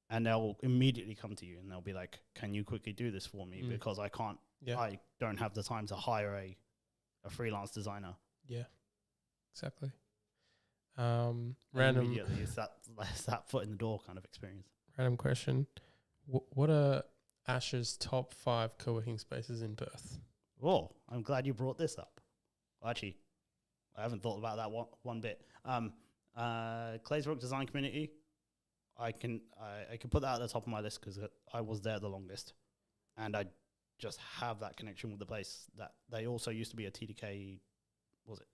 And they'll immediately come to you and they'll be like, can you quickly do this for me? Because I don't have the time to hire a freelance designer. Yeah, exactly. Random Immediately, it's that foot in the door kind of experience. Random question. What are Ash's top 5 co-working spaces in Perth? Oh, I'm glad you brought this up. Well, actually, I haven't thought about that one bit. Claysbrook Design Community, I can put that at the top of my list because I was there the longest, and I just have that connection with the place. That they also used to be a TDK, was it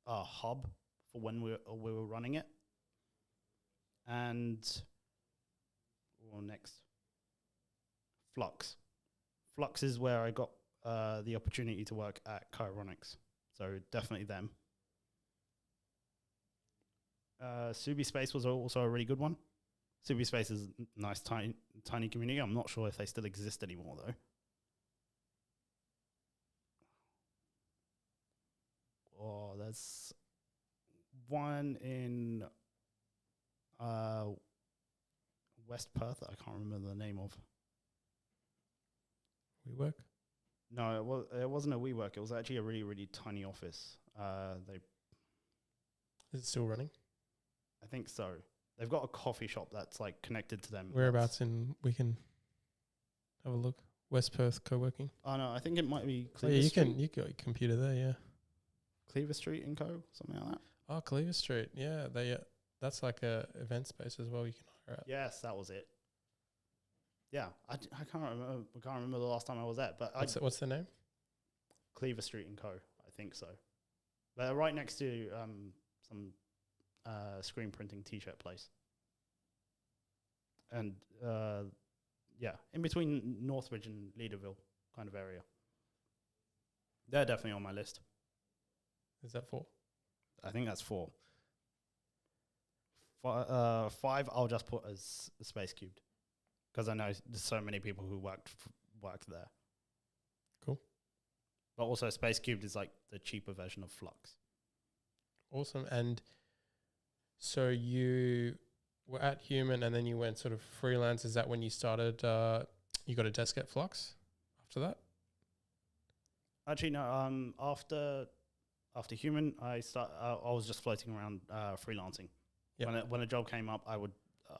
a hub for when we were running it, and next, Flux. Flux is where I got the opportunity to work at Chironix, so definitely them. Subi Space was also a really good one. Subi Space is a nice tiny community. I'm not sure if they still exist anymore though. There's one in West Perth that I can't remember the name of. WeWork? No, it wasn't a WeWork. It was actually a really, really tiny office. They, Is it still running? I think so. They've got a coffee shop that's like connected to them. Whereabouts we can have a look? West Perth co-working. Oh no, I think it might be Oh, Cleaver yeah, you Street. got your computer there, yeah. Cleaver Street and Co. Something like that. Oh, Cleaver Street, yeah. They that's like a event space as well. You can hire out. Yes, that was it. Yeah, I can't remember. I can't remember the last time I was there, but What's the name? Cleaver Street and Co. I think so. They're right next to some screen printing T-shirt place, and yeah, in between Northbridge and Leaderville kind of area. They're definitely on my list. Is that 4? I think that's 4. 5 I'll just put as Space Cubed, because I know there's so many people who worked there. Cool. But also Space Cubed is like the cheaper version of Flux. Awesome. And so you were at Human and then you went sort of freelance. Is that when you started, you got a desk at Flux after that? Actually, no. After Human, I was just floating around freelancing. Yep. When a job came up,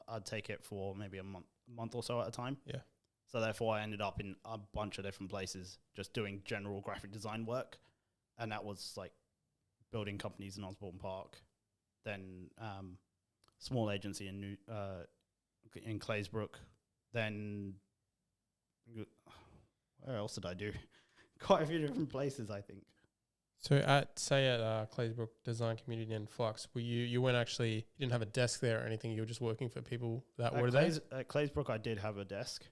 I'd take it for maybe a month or so at a time. Yeah. So therefore, I ended up in a bunch of different places, just doing general graphic design work, and that was like building companies in Osborne Park, then small agency in Claysbrook, then where else did I do? Quite a few different places, I think. So at Claysbrook Design Community in Flux, you weren't actually, you didn't have a desk there or anything, you were just working for people that were there? At Claysbrook, I did have a desk,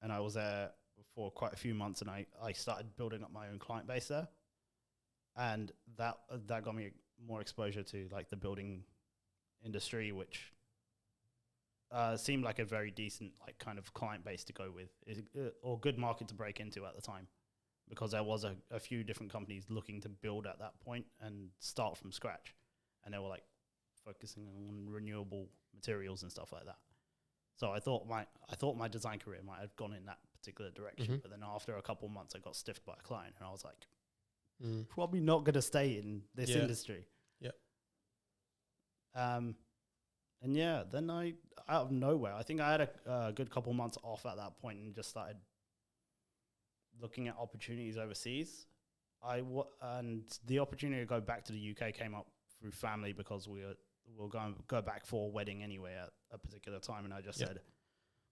and I was there for quite a few months, and I started building up my own client base there, and that got me more exposure to like the building industry, which seemed like a very decent like kind of client base to go with, or good market to break into at the time, because there was a few different companies looking to build at that point and start from scratch, and they were like focusing on renewable materials and stuff like that. So I thought my design career might have gone in that particular direction, but then after a couple months, I got stiffed by a client, and I was like, probably not going to stay in this industry. Yeah. And yeah, then I, out of nowhere, I think I had a good couple months off at that point and just started looking at opportunities overseas. And the opportunity to go back to the UK came up through family, because we'll go back for a wedding anyway at a particular time, and I just said,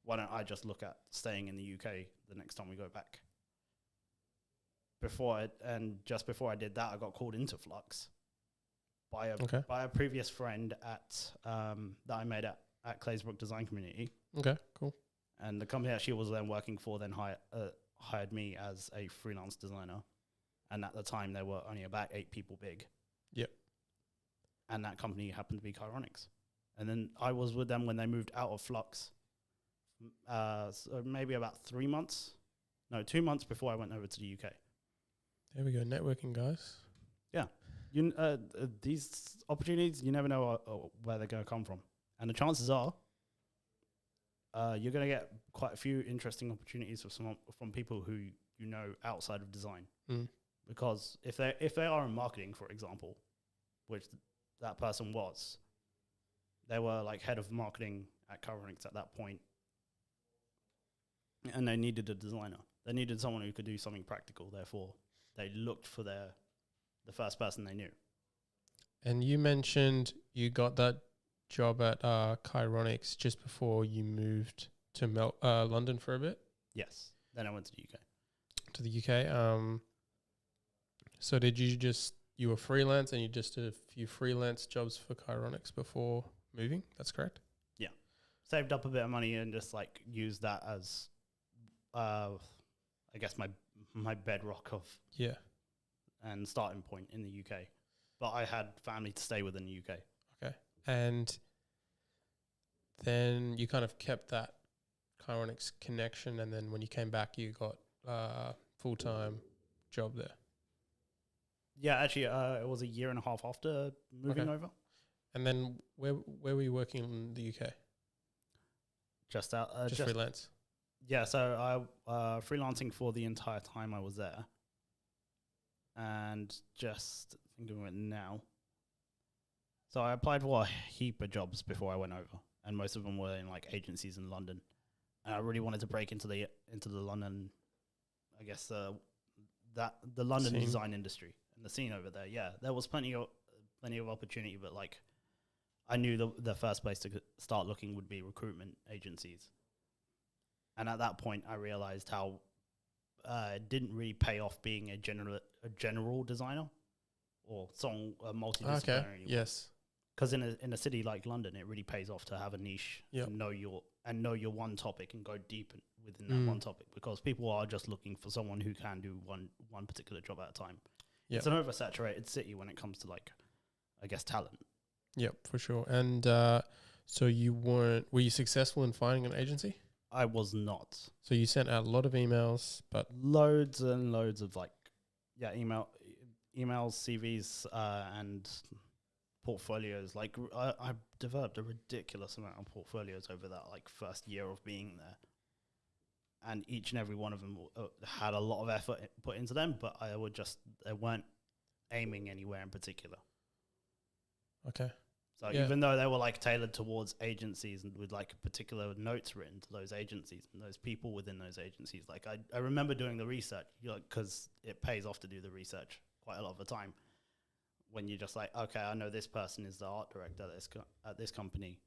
why don't I just look at staying in the UK the next time we go back? Just before I did that, I got called into Flux by a previous friend that I made at Claysbrook Design Community. Okay, cool. And the company that she was then working for then hired me as a freelance designer. And at the time, there were only about 8 people big. Yep. And that company happened to be Chironix. And then I was with them when they moved out of Flux. So maybe about 2 months before I went over to the UK. There we go, networking, guys. Yeah. These opportunities, you never know where they're going to come from. And the chances are you're going to get quite a few interesting opportunities from people who you know outside of design. Because if they are in marketing, for example, which that person was, they were like head of marketing at Chronix at that point, and they needed a designer. They needed someone who could do something practical. Therefore, they looked for the first person they knew. And you mentioned you got that job at Chironix just before you moved to London for a bit? Yes. Then I went to the UK. To the UK. So did you were freelance and you just did a few freelance jobs for Chironix before moving? That's correct? Yeah. Saved up a bit of money and just like used that as, I guess, my bedrock of and starting point in the UK. But I had family to stay with in the UK. Okay. And then you kind of kept that Chironix connection, and then when you came back, you got a full-time job there. Yeah, actually, it was a year and a half after moving over. And then where were you working in the UK? Just out, Just freelance. Yeah, so I freelancing for the entire time I was there, and just thinking of it now. So I applied for a heap of jobs before I went over, and most of them were in like agencies in London. And I really wanted to break into the London, I guess the London Scene. design industry and the scene over there. Yeah, there was plenty of opportunity, but like I knew the first place to start looking would be recruitment agencies. And at that point, I realized how it didn't really pay off being a general designer or multidisciplinary. Okay. Yes. Because in a city like London, it really pays off to have a niche and know your one topic and go deep within that one topic, because people are just looking for someone who can do one particular job at a time. Yep. It's an oversaturated city when it comes to like, I guess, talent. Yep, for sure. And so were you successful in finding an agency? I was not. So you sent out a lot of emails, but loads and loads of emails, CVs, and portfolios. Like I developed a ridiculous amount of portfolios over that like first year of being there, and each and every one of them had a lot of effort put into them, but they weren't aiming anywhere in particular. Okay. So even though they were like tailored towards agencies and with like particular notes written to those agencies and those people within those agencies, like I remember doing the research, because it pays off to do the research quite a lot of the time. When you're just like, okay, I know this person is the art director at this company,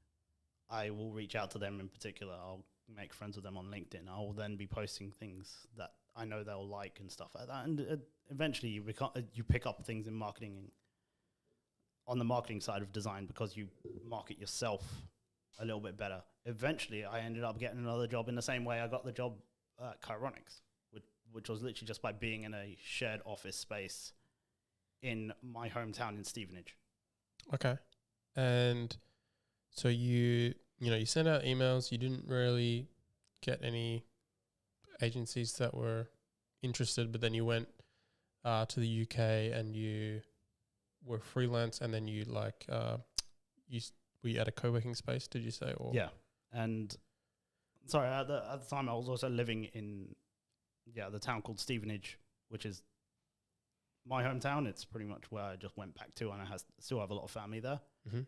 I will reach out to them in particular. I'll make friends with them on LinkedIn. I will then be posting things that I know they'll like and stuff like that. And eventually you pick up things in marketing on the marketing side of design, because you market yourself a little bit better. Eventually, I ended up getting another job in the same way I got the job at Chironix, which was literally just by being in a shared office space in my hometown in Stevenage. Okay. And so you sent out emails, you didn't really get any agencies that were interested, but then you went to the UK and you were freelance, and then you were you at a co-working space, did you say? Or yeah. And sorry, at the time I was also living in the town called Stevenage, which is my hometown. It's pretty much where I just went back to, and I still have a lot of family there. Mm-hmm.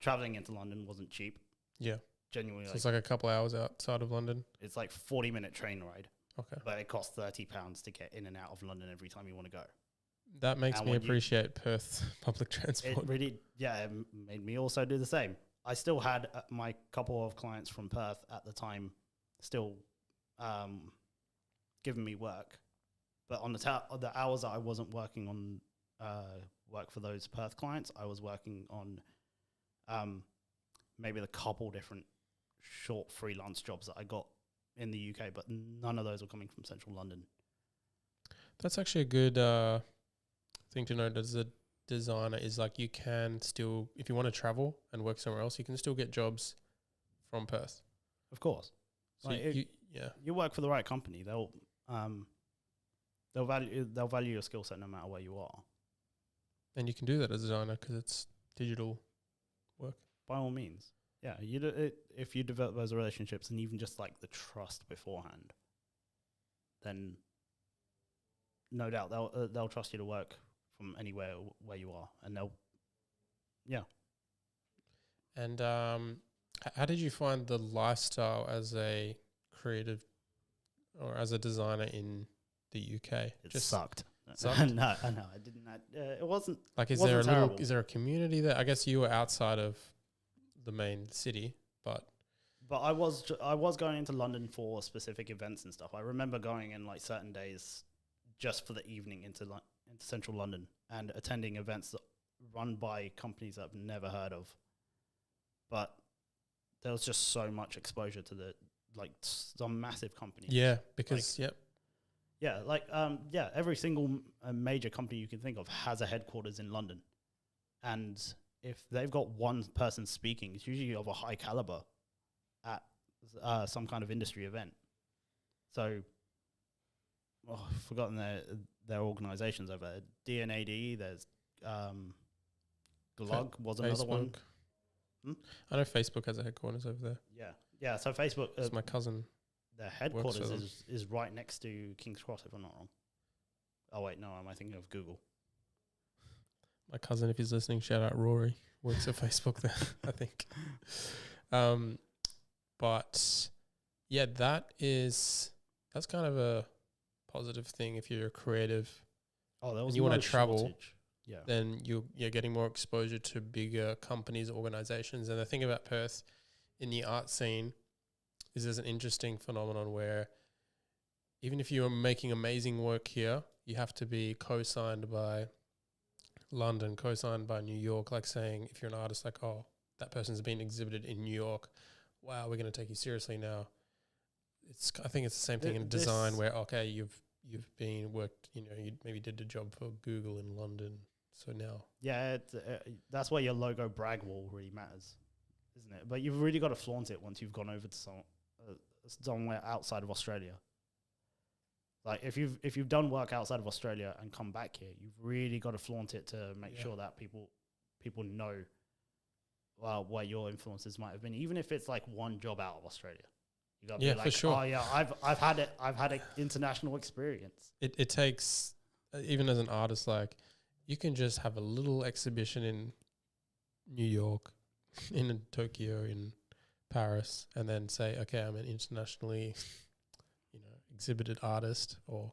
Traveling into London wasn't cheap. Yeah. Genuinely. So it's like a couple hours outside of London. It's like 40-minute train ride. Okay. But it costs £30 to get in and out of London every time you want to go. That makes me appreciate Perth public transport. It really, it made me also do the same. I still had my couple of clients from Perth at the time still giving me work. But on the hours that I wasn't working on work for those Perth clients, I was working on maybe a couple different short freelance jobs that I got in the UK, but none of those were coming from central London. That's actually a good thing to note as a designer, is like you can still, if you want to travel and work somewhere else, you can still get jobs from Perth. Of course. So you work for the right company, they'll value your skill set no matter where you are. And you can do that as a designer because it's digital work. By all means. Yeah, if you develop those relationships and even just like the trust beforehand, then no doubt they'll trust you to work from anywhere where you are, and And how did you find the lifestyle as a creative or as a designer in the UK? It just sucked. Sucked? No, I didn't. It wasn't like. Is there a community there? I guess you were outside of the main city, but I was going into London for specific events and stuff. I remember going in like certain days just for the evening into central London and attending events that run by companies I've never heard of. But there was just so much exposure to some massive companies. Yeah, because every single major company you can think of has a headquarters in London, and if they've got one person speaking, it's usually of a high caliber at some kind of industry event. So I've forgotten their organizations over there. DNAD. There's Glug was another one. I know Facebook has a headquarters over there. Yeah. So Facebook. It's my cousin. Their headquarters is right next to King's Cross, if I'm not wrong. Oh wait, no, am I thinking of Google? My cousin, if he's listening, shout out Rory, works at Facebook there, I think. But yeah, that's kind of a positive thing if you're a creative. Oh, that was and you want to travel. Shortage. Yeah. Then you're getting more exposure to bigger companies, organizations. And the thing about Perth in the art scene is there's an interesting phenomenon where even if you're making amazing work here, you have to be co-signed by London, co-signed by New York, like saying if you're an artist, like, oh, that person's been exhibited in New York. Wow, we're going to take you seriously now. I think it's the same thing in design where, okay, you've been worked, you maybe did a job for Google in London. So now. Yeah, that's why your logo brag wall really matters, isn't it? But you've really got to flaunt it once you've gone over to somewhere outside of Australia. Like if you've done work outside of Australia and come back here, you've really got to flaunt it to make sure that people know, well, what your influences might have been, even if it's like one job out of Australia. You got to be like, for sure. Oh yeah, I've had it. I've had an international experience. It takes even as an artist, like you can just have a little exhibition in New York, in Tokyo, in Paris, and then say, okay, I'm an internationally exhibited artist, or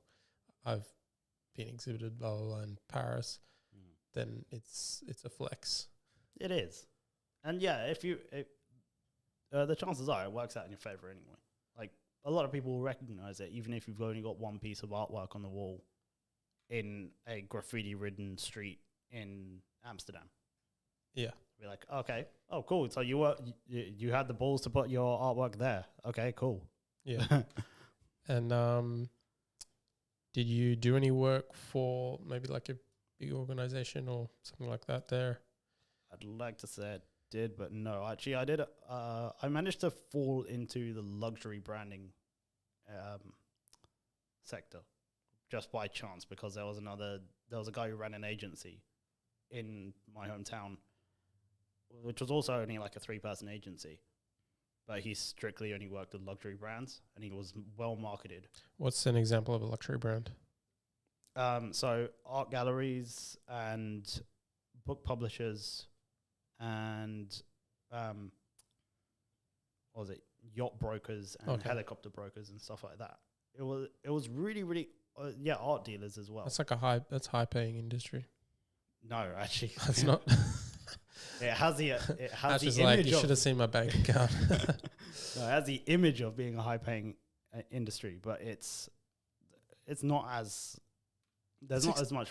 I've been exhibited blah blah blah in Paris, then it's a flex. It is, and yeah, if the chances are it works out in your favor anyway. Like a lot of people will recognize it, even if you've only got one piece of artwork on the wall in a graffiti-ridden street in Amsterdam. Yeah, be like, okay, oh cool. So you had the balls to put your artwork there. Okay, cool. Yeah. And did you do any work for maybe like a big organization or something like that there? I'd like to say I did, but no. Actually, I did. I managed to fall into the luxury branding sector just by chance, because there was a guy who ran an agency in my hometown, which was also only like a 3-person agency. But he strictly only worked with luxury brands, and he was well marketed. What's an example of a luxury brand? So art galleries and book publishers and what was it? Yacht brokers and helicopter brokers and stuff like that. It was really, really art dealers as well. That's like that's high paying industry. No, actually, that's not. It has the image like, you should have seen my bank account. No, it has the image of being a high-paying industry, but it's not as not as much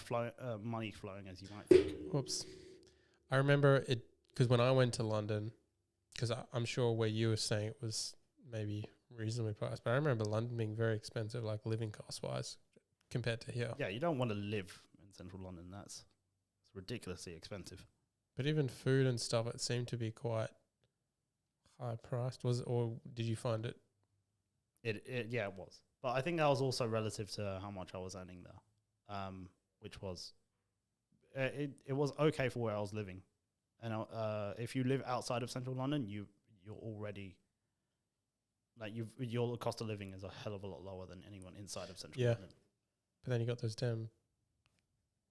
money flowing as you might think. Whoops! I remember it because when I went to London, because I'm sure where you were saying it was maybe reasonably priced, but I remember London being very expensive, like living cost wise, compared to here. Yeah, you don't want to live in central London. It's ridiculously expensive. But even food and stuff, it seemed to be quite high priced. Or did you find it? It was. But I think that was also relative to how much I was earning there, which was it was okay for where I was living. And if you live outside of central London, you're already like your cost of living is a hell of a lot lower than anyone inside of central London. But then you got those damn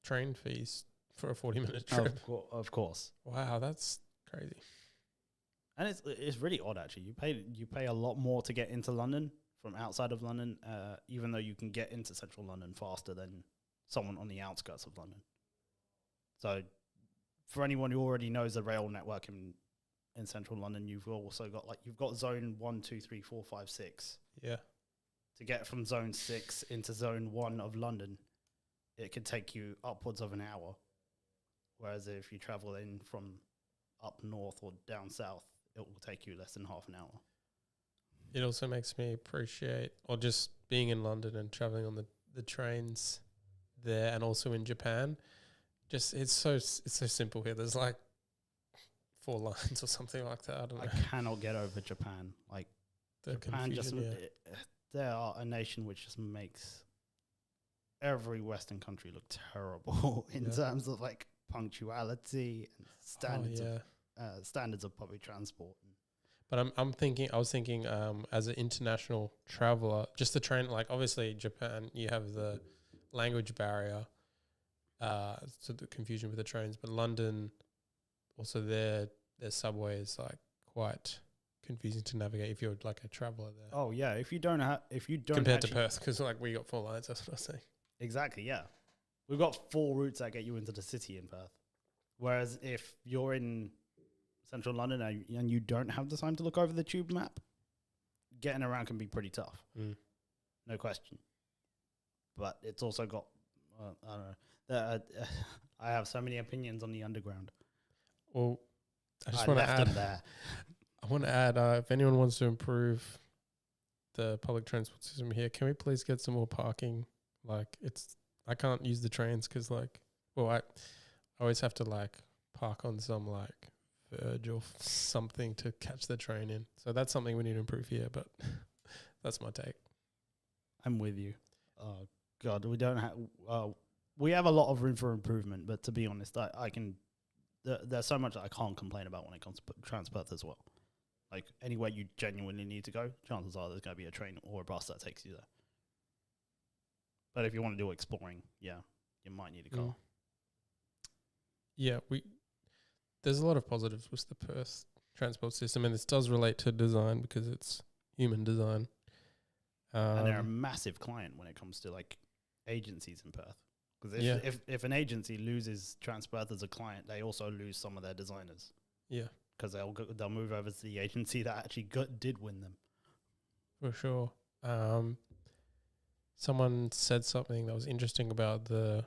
train fees for a 40-minute trip. Of course. Wow, that's crazy. And it's really odd actually. You pay a lot more to get into London from outside of London, even though you can get into central London faster than someone on the outskirts of London. So for anyone who already knows the rail network in central London, you've also got zone 1, 2, 3, 4, 5, 6. Yeah. To get from zone 6 into zone 1 of London, it could take you upwards of an hour. Whereas if you travel in from up north or down south, it will take you less than half an hour. It also makes me appreciate, or just being in London and traveling on the trains there, and also in Japan. Just it's so simple here. There's like 4 lines or something like that. I don't know. I cannot get over Japan. Like Japan, they are a nation which just makes every Western country look terrible in terms of like punctuality and standards of public transport. But I was thinking, as an international traveler, just the train, like obviously Japan, you have the language barrier, so the confusion with the trains. But London, also their subway is like quite confusing to navigate if you're like a traveler there. Oh yeah, if you don't compared to Perth, because like we got 4 lines. That's what I was saying. Exactly, yeah. We've got 4 routes that get you into the city in Perth. Whereas if you're in central London and you don't have the time to look over the tube map, getting around can be pretty tough. No question. But it's also got, I don't know. I have so many opinions on the underground. Well, I just want to add there. I want to add, if anyone wants to improve the public transport system here, can we please get some more parking? Like I can't use the trains because I always have to like park on some like verge or something to catch the train in. So that's something we need to improve here, but that's my take. I'm with you. Oh God, we don't have, we have a lot of room for improvement, but to be honest, there's so much that I can't complain about when it comes to Transperth as well. Like anywhere you genuinely need to go, chances are there's going to be a train or a bus that takes you there. But if you want to do exploring, you might need a car. Yeah, there's a lot of positives with the Perth transport system, and this does relate to design because it's human design. And they're a massive client when it comes to like agencies in Perth. Because if an agency loses Transperth as a client, they also lose some of their designers. Yeah. Because they'll move over to the agency that actually did win them. For sure. Someone said something that was interesting about the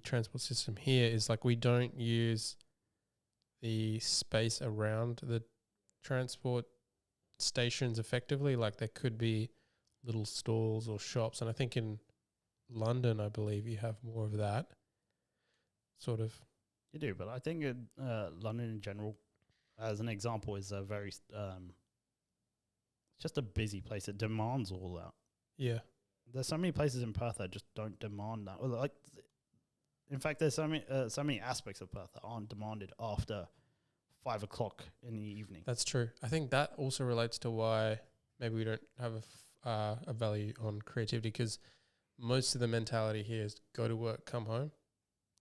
transport system here is like we don't use the space around the transport stations effectively. Like there could be little stalls or shops, and I think in London, I believe you have more of that sort of. You do, but I think London in general, as an example, is a very it's just a busy place. It demands all that. Yeah, there's so many places in Perth that just don't demand that. Well, like, in fact, there's so many aspects of Perth that aren't demanded after 5 o'clock in the evening. That's true. I think that also relates to why maybe we don't have a value on creativity, because most of the mentality here is go to work, come home.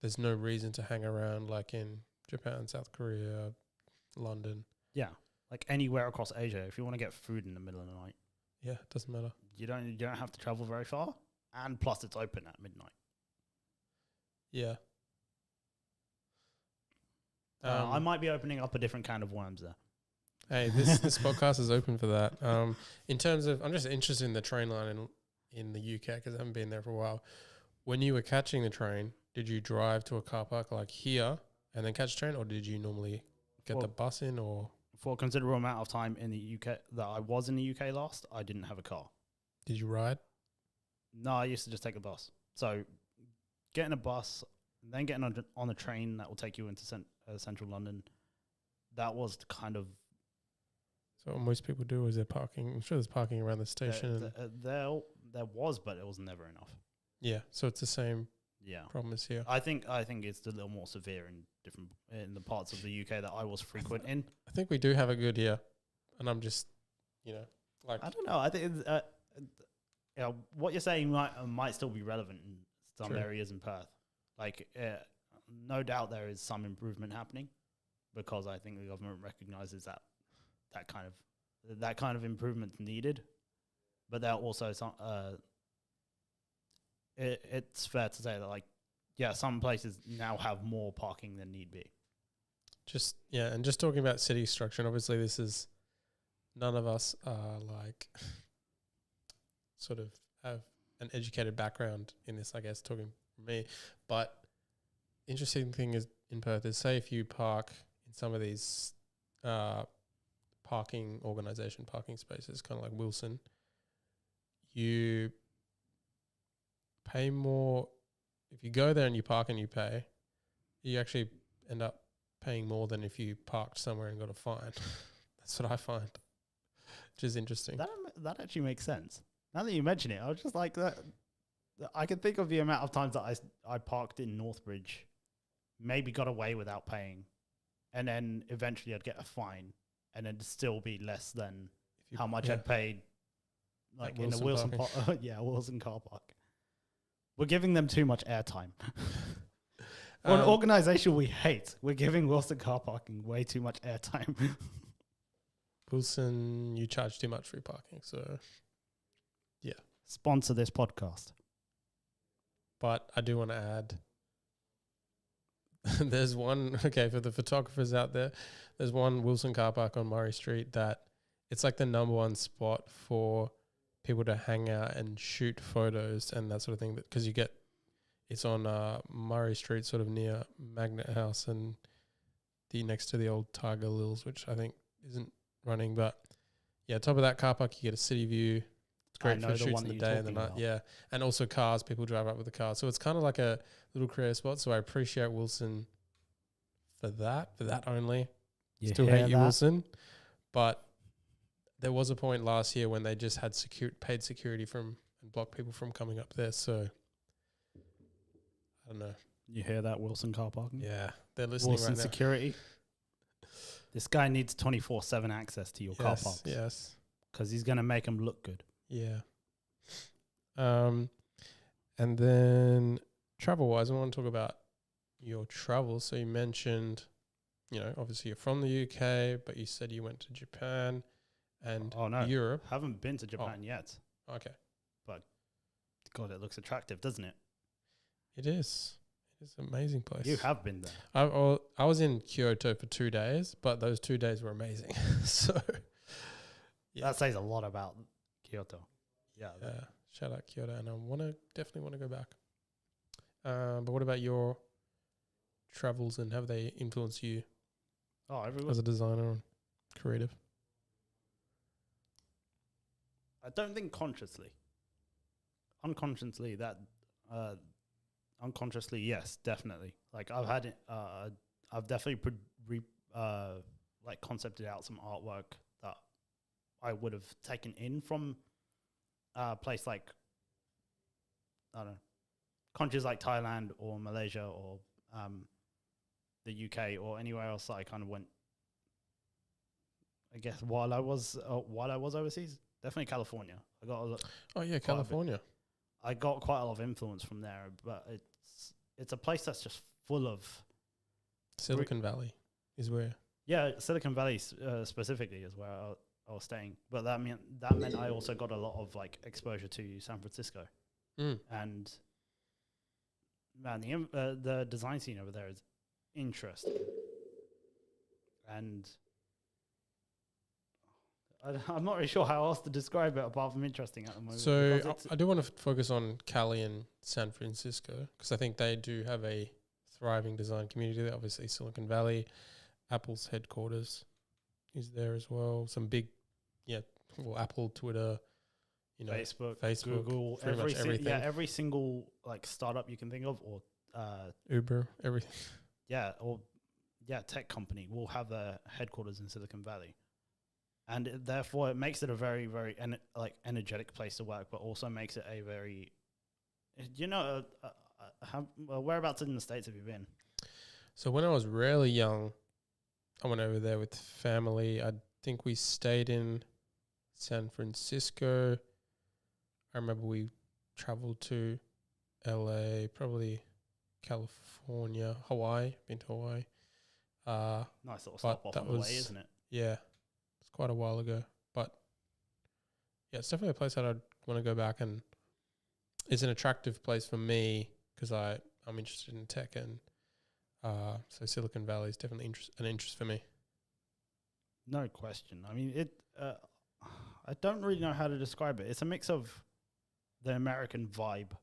There's no reason to hang around like in Japan, South Korea, London. Yeah, like anywhere across Asia. If you want to get food in the middle of the night, yeah, it doesn't matter. You don't have to travel very far, and plus it's open at midnight. Yeah. I might be opening up a different kind of worms there. Hey, this podcast is open for that. In terms of, I'm just interested in the train line in the UK because I haven't been there for a while. When you were catching the train, did you drive to a car park like here and then catch a train, or did you normally get the bus in? Or for a considerable amount of time in the UK that I was in the UK last, I didn't have a car. Did you ride? No, I used to just take a bus. So getting a bus, then getting on a train that will take you into central London, that was the kind of... So what most people do is they're parking. I'm sure there's parking around the station. There was, but it was never enough. Yeah, so it's the same problem as here. I think it's a little more severe in the parts of the UK that I was frequent in. I think we do have it good here, and I'm just, like... I don't know. I think what you're saying might still be relevant in some areas in Perth. Like, no doubt there is some improvement happening, because I think the government recognises that kind of improvement needed. But there are also some... it's fair to say that some places now have more parking than need be. And just talking about city structure, and obviously this is, none of us are like sort of have an educated background in this, I guess, talking from me. But interesting thing is in Perth is, say if you park in some of these parking spaces, kind of like Wilson, you pay more. If you go there and you park and you pay, you actually end up paying more than if you parked somewhere and got a fine. That's what I find, which is interesting. That actually makes sense. Now that you mention it, I was just like that. I can think of the amount of times that I parked in Northbridge, maybe got away without paying, and then eventually I'd get a fine, and then still be less than how much I'd paid, like in the Wilson Wilson car park. We're giving them too much airtime. For an organization we hate, we're giving Wilson car parking way too much airtime. Wilson, you charge too much for your parking, so yeah. Sponsor this podcast. But I do want to add, there's one, for the photographers out there, there's one Wilson car park on Murray Street that it's like the number one spot for people to hang out and shoot photos and that sort of thing. Because it's on Murray Street, sort of near Magnet House and next to the old Tiger Lils, which I think isn't running. But yeah, top of that car park, you get a city view. It's great for shoots in the day and the night. Yeah. And also cars, people drive up with the cars. So it's kind of like a little career spot. So I appreciate Wilson for that only. Still hate you, Wilson. But there was a point last year when they just had paid security and blocked people from coming up there. So I don't know. You hear that, Wilson car parking? Yeah, they're listening Wilson right now. security. This guy needs 24/7 access to your car parks. Yes. Because he's going to make them look good. Yeah. And then travel-wise, I want to talk about your travels. So you mentioned, obviously you're from the UK, but you said you went to Japan and Europe. Haven't been to Japan yet. Okay. But God, it looks attractive, doesn't it? It is. It's an amazing place. You have been there. I was in Kyoto for 2 days, but those 2 days were amazing. So yeah. That says a lot about Kyoto. Yeah. Shout out Kyoto, and I definitely want to go back. But what about your travels, and have they influenced you as a designer and creative? I don't think consciously. Unconsciously, unconsciously, yes, definitely. Like I've had it. I've definitely concepted out some artwork that I would have taken in from a place like, I don't know, countries like Thailand or Malaysia or the UK or anywhere else that I kind of went. I guess while I was overseas, definitely California. I got a look. Oh yeah, California. I got quite a lot of influence from there, but it's a place that's just full of Silicon Valley is where. Yeah, Silicon Valley specifically is where I was staying. But that meant I also got a lot of like exposure to San Francisco, and man, the design scene over there is interesting, and I'm not really sure how else to describe it apart from interesting at the moment. So I do want to focus on Cali and San Francisco because I think they do have a thriving design community there. Obviously, Silicon Valley, Apple's headquarters is there as well. Some big, Apple, Twitter, Facebook, Google, everything. Every single like startup you can think of, or Uber, everything. Tech company will have their headquarters in Silicon Valley. And therefore, it makes it a very, very energetic place to work, but also makes it a very, whereabouts in the States have you been? So when I was really young, I went over there with family. I think we stayed in San Francisco. I remember we traveled to LA, probably California, Hawaii. Been to Hawaii. Nice little stop off on the way, isn't it? Yeah. Quite a while ago, but yeah, it's definitely a place that I'd want to go back, and it's an attractive place for me because I'm interested in tech, and so Silicon Valley is definitely an interest for me. No question. I mean, I don't really know how to describe it. It's a mix of the American vibe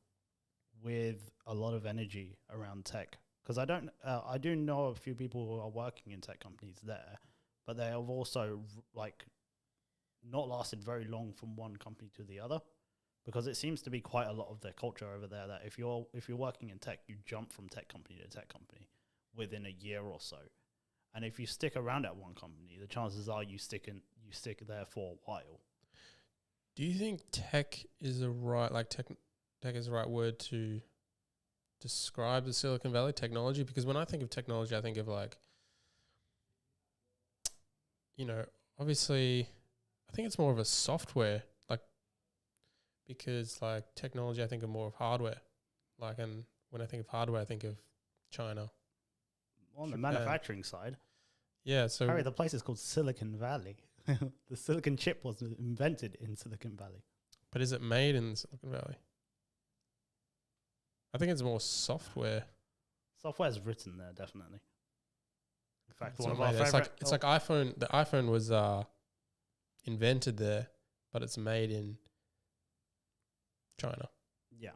with a lot of energy around tech. Because I do know a few people who are working in tech companies there. But they have also not lasted very long from one company to the other, because it seems to be quite a lot of their culture over there that if you're working in tech, you jump from tech company to tech company within a year or so. And if you stick around at one company, the chances are you stick there for a while. Do you think tech is the right tech is the right word to describe the Silicon Valley technology? Because when I think of technology, I think of like, obviously, I think it's more of a software, because like technology, I think of more of hardware. And when I think of hardware, I think of China. On the Japan. manufacturing side, Yeah. So Harry, the place is called Silicon Valley. The silicon chip was invented in Silicon Valley. but is it made in Silicon Valley? I think it's more software. Software's written there, definitely. In fact, It's one of not our made there. favorite. It's like iPhone. The iPhone was invented there, but it's made in China. Yeah.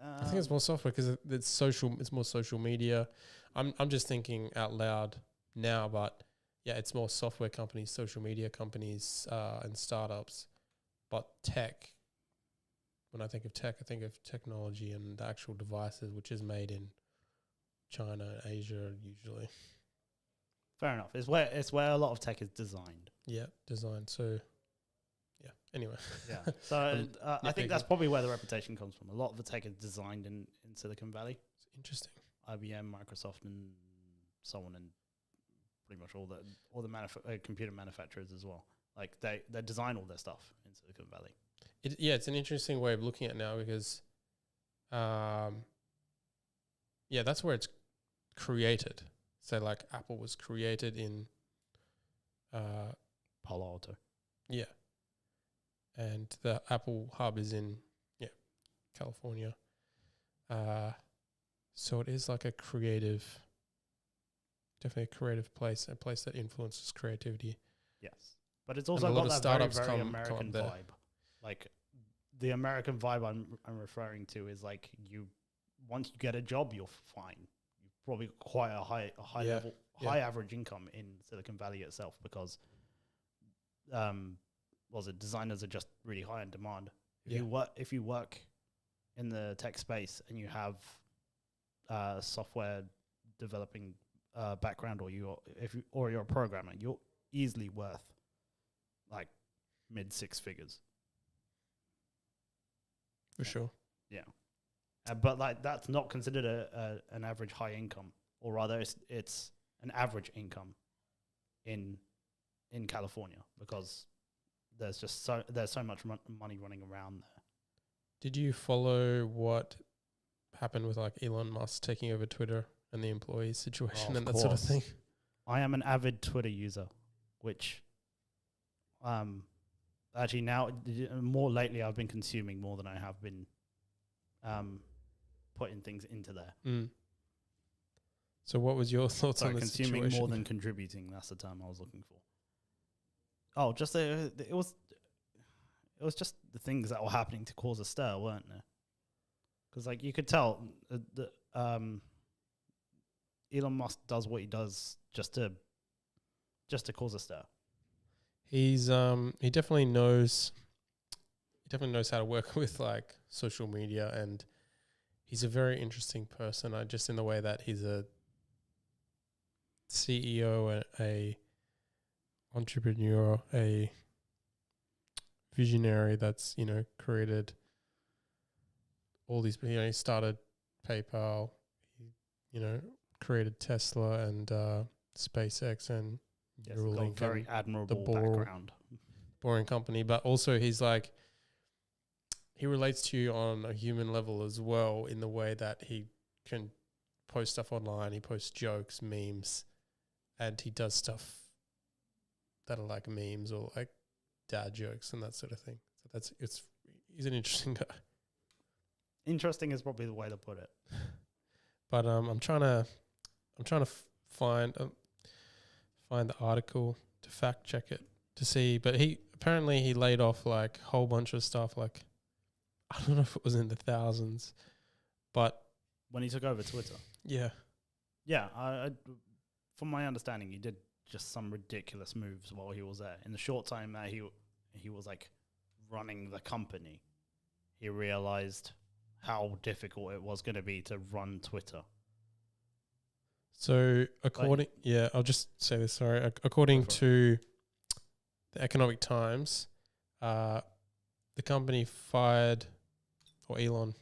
I think it's more software because it's social. It's more social media. I'm just thinking out loud now, but yeah, it's more software companies, social media companies, and startups. But tech, when I think of tech, I think of technology and the actual devices, which is made in China and Asia usually. Fair enough. It's where a lot of tech is designed. Yeah, design. So, yeah. Anyway. Yeah. So I think that's nitpicking. probably where the reputation comes from. A lot of the tech is designed in Silicon Valley. Interesting. IBM, Microsoft, and so on, and pretty much all the computer manufacturers as well. Like they design all their stuff in Silicon Valley. It's an interesting way of looking at it now because, that's where it's created. So like Apple was created in, Palo Alto. yeah, and the Apple hub is in California. So it is like definitely a creative place, a place that influences creativity. Yes, but it's also a lot got of that very, startups very come American up there. vibe. Like the American vibe I'm referring to is like once you get a job, you're fine. You've probably got quite a high level, high average income in Silicon Valley itself because, designers are just really high in demand. If you work in the tech space and you have software developing background, or you're a programmer, you're easily worth like mid six figures For sure. Yeah, but like that's not considered an average high income, or rather, it's an average income in California because there's so much money running around there. Did you follow what happened with like Elon Musk taking over Twitter and the employee situation and that sort of thing? I am an avid Twitter user, which actually now more lately I've been consuming more than I have been putting things into there. Mm. So what was your thoughts on the consuming situation? more than contributing, that's the term I was looking for. Oh, just it was just the things that were happening to cause a stir, weren't there? Because like you could tell that Elon Musk does what he does just to cause a stir. He's he definitely knows how to work with like social media, and he's a very interesting person. Just in the way that he's a CEO, a entrepreneur, a visionary that's created all these. He started PayPal, he created Tesla and SpaceX and Neuralink, very admirable background. Boring company, but also he's like, he relates to you on a human level as well, in the way that he can post stuff online. He posts jokes, memes, and he does stuff that are like memes or like dad jokes and that sort of thing. So he's an interesting guy. Interesting is probably the way to put it. But I'm trying to find the article to fact check it to see. But he laid off like a whole bunch of stuff. Like I don't know if it was in the thousands, but when he took over Twitter, yeah, I from my understanding, he did just some ridiculous moves while he was there. In the short time that he was like running the company, he realized how difficult it was going to be to run Twitter. So I'll just say this. Sorry, according to the Economic Times, the company fired, or Elon,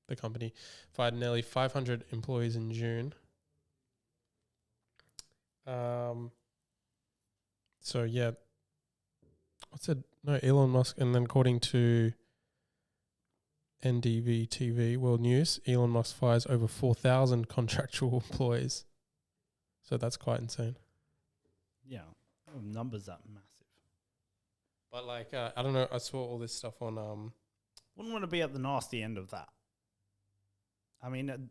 the company fired nearly 500 employees in June. So yeah, Elon Musk, and then according to NDV TV World News, Elon Musk fires over 4,000 contractual employees. So that's quite insane. Yeah, numbers that massive. But like, I don't know. I saw all this stuff on. Wouldn't want to be at the nasty end of that. I mean,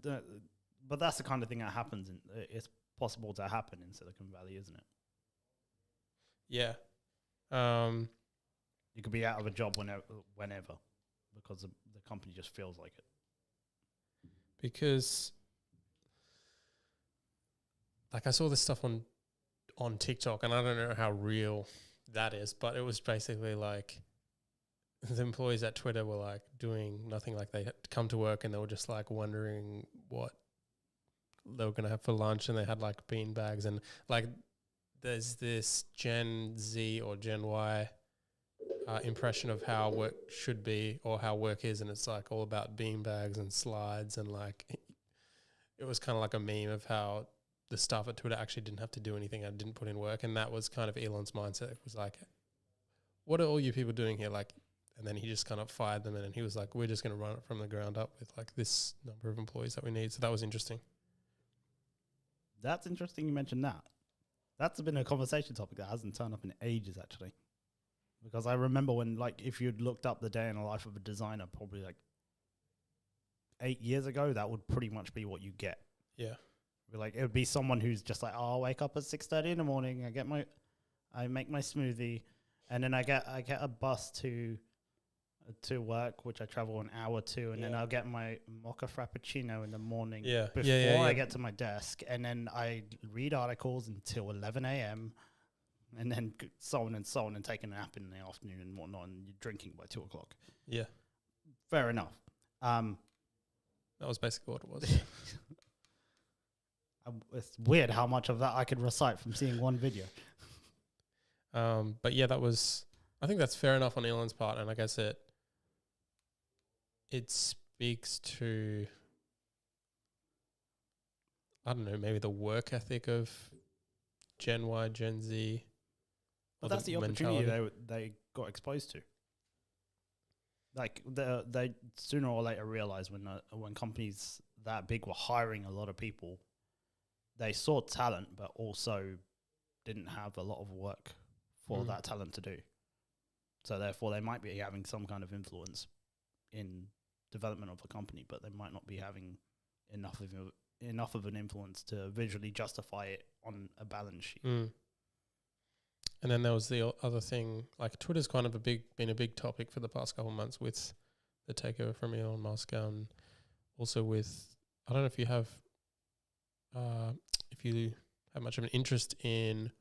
but that's the kind of thing that happens. It's possible to happen in Silicon Valley, isn't it? Yeah. You could be out of a job whenever, because the company just feels like it. Because, like, I saw this stuff on TikTok, and I don't know how real that is, but it was basically like the employees at Twitter were like doing nothing. Like, they had to come to work and they were just like wondering what they were going to have for lunch, and they had like bean bags, and like there's this Gen Z or Gen Y impression of how work should be or how work is, and it's like all about bean bags and slides, and like it was kind of like a meme of how the staff at Twitter actually didn't have to do anything and didn't put in work, and that was kind of Elon's mindset. It was like, what are all you people doing here? Like, and then he just kind of fired them, and then he was like, we're just going to run it from the ground up with like this number of employees that we need. So that was interesting. That's interesting you mentioned that. That's been a conversation topic that hasn't turned up in ages, actually. Because I remember when, like, if you'd looked up the day in the life of a designer probably like 8 years ago, that would pretty much be what you get. Yeah. Like, it would be someone who's just like, oh, I'll wake up at 6:30 in the morning, I make my smoothie, and then I get a bus to work, which I travel an hour to, and then I'll get my mocha frappuccino in the morning before I get to my desk, and then I read articles until 11 a.m., and then so on, and take a nap in the afternoon and whatnot, and you're drinking by 2 o'clock. Yeah. Fair enough. That was basically what it was. It's weird how much of that I could recite from seeing one video. But yeah, I think that's fair enough on Elon's part, and I guess it speaks to, I don't know, maybe the work ethic of Gen Y, Gen Z. But that's the opportunity they got exposed to. Like, they sooner or later realized when companies that big were hiring a lot of people, they saw talent, but also didn't have a lot of work for that talent to do. So therefore, they might be having some kind of influence in development of a company, but they might not be having enough of an influence to visually justify it on a balance sheet. And then there was the other thing, like Twitter's kind of been a big topic for the past couple of months with the takeover from Elon Musk, and also with, I don't know if you have much of an interest in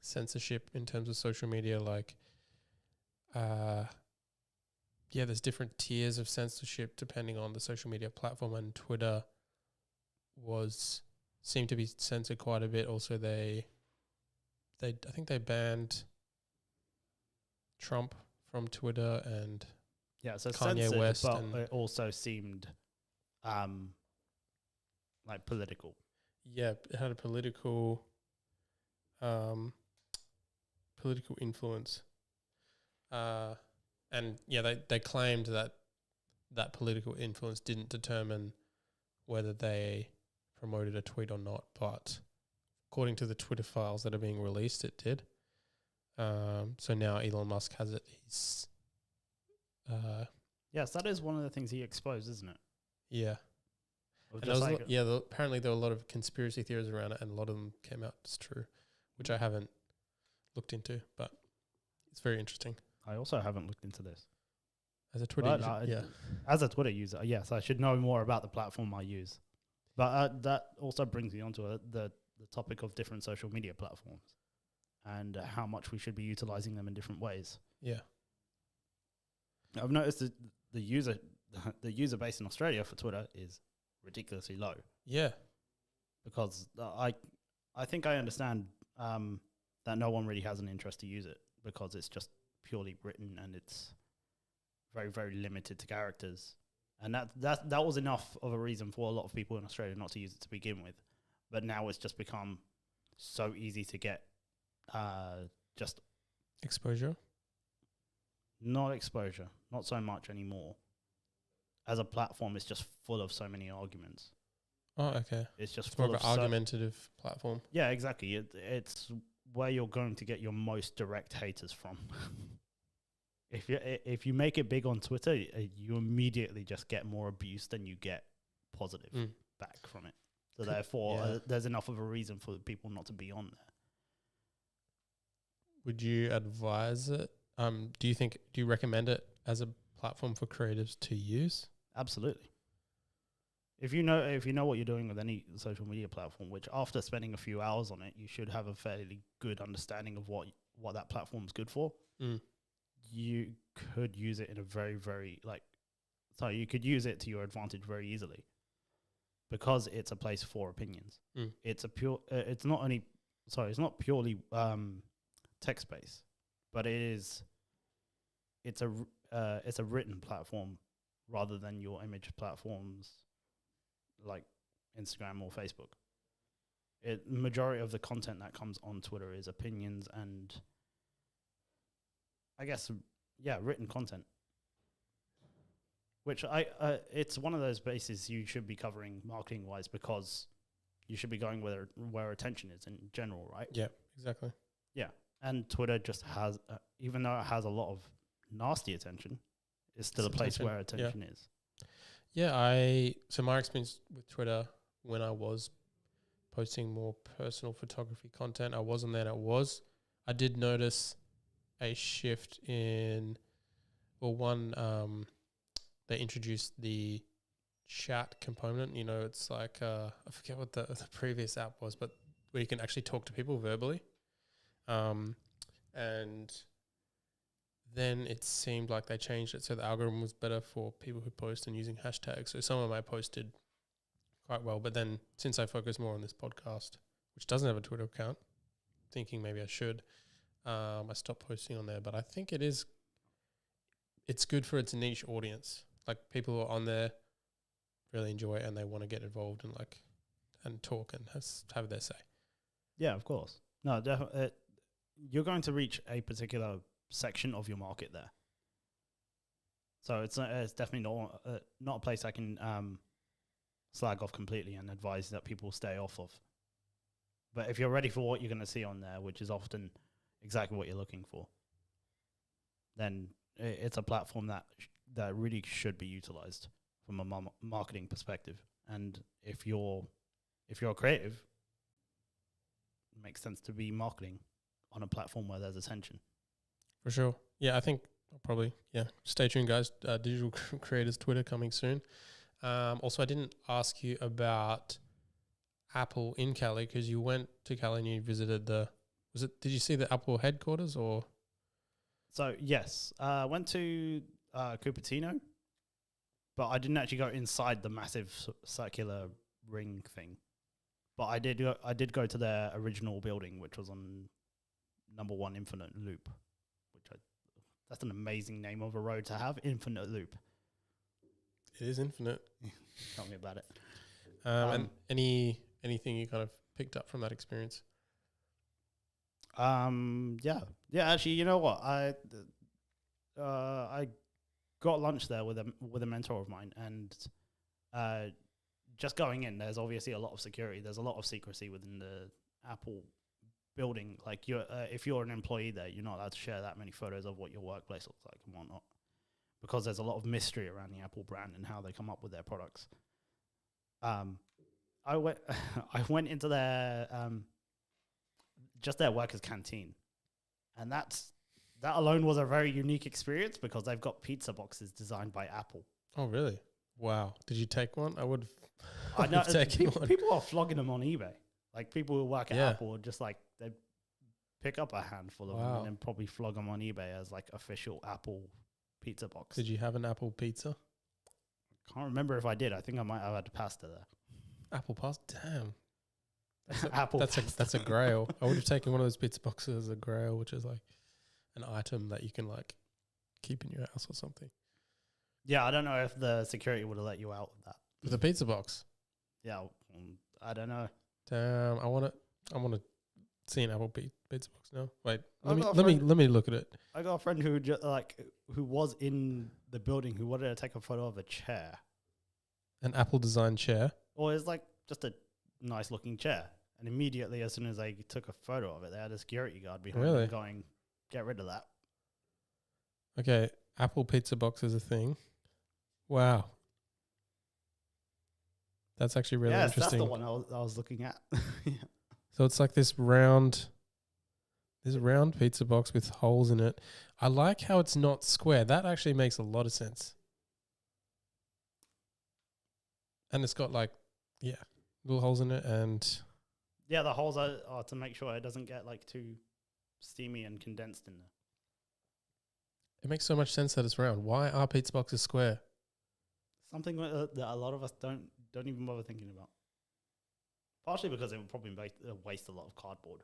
censorship in terms of social media, like there's different tiers of censorship depending on the social media platform, and Twitter seemed to be censored quite a bit. Also, I think they banned Trump from Twitter, and so Kanye censored, West, but it also seemed like political. Yeah, it had a political influence, and they claimed that political influence didn't determine whether they promoted a tweet or not, but according to the Twitter files that are being released, it did. So now Elon Musk has it. Yes, that is one of the things he exposed, isn't it? Yeah. And apparently there were a lot of conspiracy theories around it, and a lot of them came out as true, which I haven't looked into, but it's very interesting. I also haven't looked into this. As a Twitter user, As a Twitter user, yes, I should know more about the platform I use. But that also brings me on to the topic of different social media platforms and how much we should be utilizing them in different ways. Yeah. I've noticed that the user base in Australia for Twitter is ridiculously low. Yeah. because I think I understand that no one really has an interest to use it because it's just purely written and it's very, very limited to characters. And that was enough of a reason for a lot of people in Australia not to use it to begin with. But now it's just become so easy to get just Exposure. not exposure, not so much anymore. As a platform, it's just full of so many arguments. Oh, okay. It's just It's more full of of an argumentative platform. yeah, exactly. It's where you're going to get your most direct haters from. If you make it big on Twitter, you immediately just get more abuse than you get positive back from it. So therefore, there's enough of a reason for people not to be on there. Would you advise it? Do you recommend it as a platform for creatives to use? Absolutely. If you know what you're doing with any social media platform, which after spending a few hours on it, you should have a fairly good understanding of what that platform's good for. You could use it in a very, very you could use it to your advantage very easily because it's a place for opinions. It's it's not purely text based, but it's a written platform rather than your image platforms like Instagram or Facebook. Majority of the content that comes on Twitter is opinions and I guess written content, which it's one of those bases you should be covering marketing wise because you should be going where attention is in general, right? Yeah, exactly. Yeah, and Twitter just has, even though it has a lot of nasty attention, it's still a place where attention is. Yeah, so my experience with Twitter when I was posting more personal photography content, I wasn't there. I did notice a shift in, they introduced the chat component. You know, it's like, I forget what the previous app was, but where you can actually talk to people verbally. And then it seemed like they changed it so the algorithm was better for people who post and using hashtags. So some of my posts did quite well. But then since I focus more on this podcast, which doesn't have a Twitter account, thinking maybe I should, I stopped posting on there. But I think it's good for its niche audience. Like people who are on there really enjoy it and they want to get involved and talk and have their say. Yeah, of course. No, definitely. You're going to reach a particular section of your market there. So it's definitely not a place I can slag off completely and advise that people stay off of. But if you're ready for what you're going to see on there, which is often exactly what you're looking for, then it's a platform that really should be utilized from a marketing perspective. And if you're creative, it makes sense to be marketing on a platform where there's attention. For sure. Yeah, I think I'll probably, stay tuned, guys. Digital Creators Twitter coming soon. Also, I didn't ask you about Apple in Cali because you went to Cali and you visited did you see the Apple headquarters or? So, yes. I went to Cupertino, but I didn't actually go inside the massive circular ring thing. But I did go to their original building, which was on number 1 Infinite Loop, that's an amazing name of a road to have, Infinite Loop. It is infinite. Tell me about it. And anything you kind of picked up from that experience? Yeah. Actually, you know what? I got lunch there with a mentor of mine, and just going in, there's obviously a lot of security. There's a lot of secrecy within the Apple building. Like if you're an employee there, you're not allowed to share that many photos of what your workplace looks like and whatnot, because there's a lot of mystery around the Apple brand and how they come up with their products. I went into their just their workers' canteen, and that alone was a very unique experience because they've got pizza boxes designed by Apple. Oh, really? Wow. Did you take one? I would. I know people are flogging them on eBay. Like people who work at Apple are just like they pick up a handful of them and then probably flog them on eBay as like official Apple pizza box. Did you have an Apple pizza? Can't remember if I did. I think I might have had pasta there. Apple pasta? Damn. Apple. That's a grail. I would have taken one of those pizza boxes as a grail, which is like an item that you can like keep in your house or something. Yeah, I don't know if the security would have let you out of that. With a pizza box. Yeah, I don't know. Damn, I want to see an Apple pizza box now. Wait, I got a let friend- me look at it. I got a friend who who was in the building who wanted to take a photo of a chair. An Apple design chair. Or it's like just a nice looking chair. And immediately, as soon as they took a photo of it, they had a security guard behind Really? them going, "Get rid of that." Okay, Apple pizza box is a thing. Wow. That's actually really Yes, interesting. that's the one I was looking at. Yeah. So it's like this round pizza box with holes in it. I like how it's not square. That actually makes a lot of sense. And it's got like, little holes in it, and Yeah, the holes are to make sure it doesn't get like too steamy and condensed in there. it makes so much sense that it's round. Why are pizza boxes square? Something that a lot of us don't even bother thinking about. Partially because it would probably waste a lot of cardboard.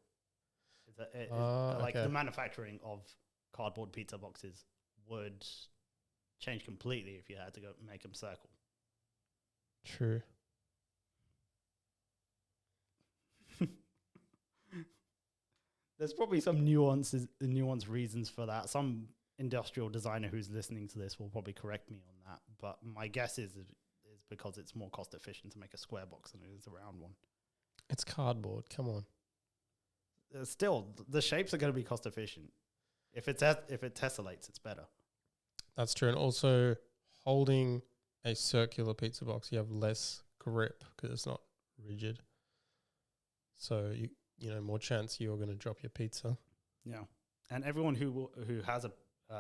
Like okay. the manufacturing of cardboard pizza boxes would change completely if you had to go make them circle. True. There's probably some nuanced reasons for that. Some industrial designer who's listening to this will probably correct me on that. But my guess is because it's more cost efficient to make a square box than it is a round one. It's cardboard. Come on. Still, the shapes are going to be cost efficient. If it tessellates, it's better. That's true. And also, holding a circular pizza box, you have less grip because it's not rigid. So you know, more chance you're going to drop your pizza. Yeah, and everyone who has a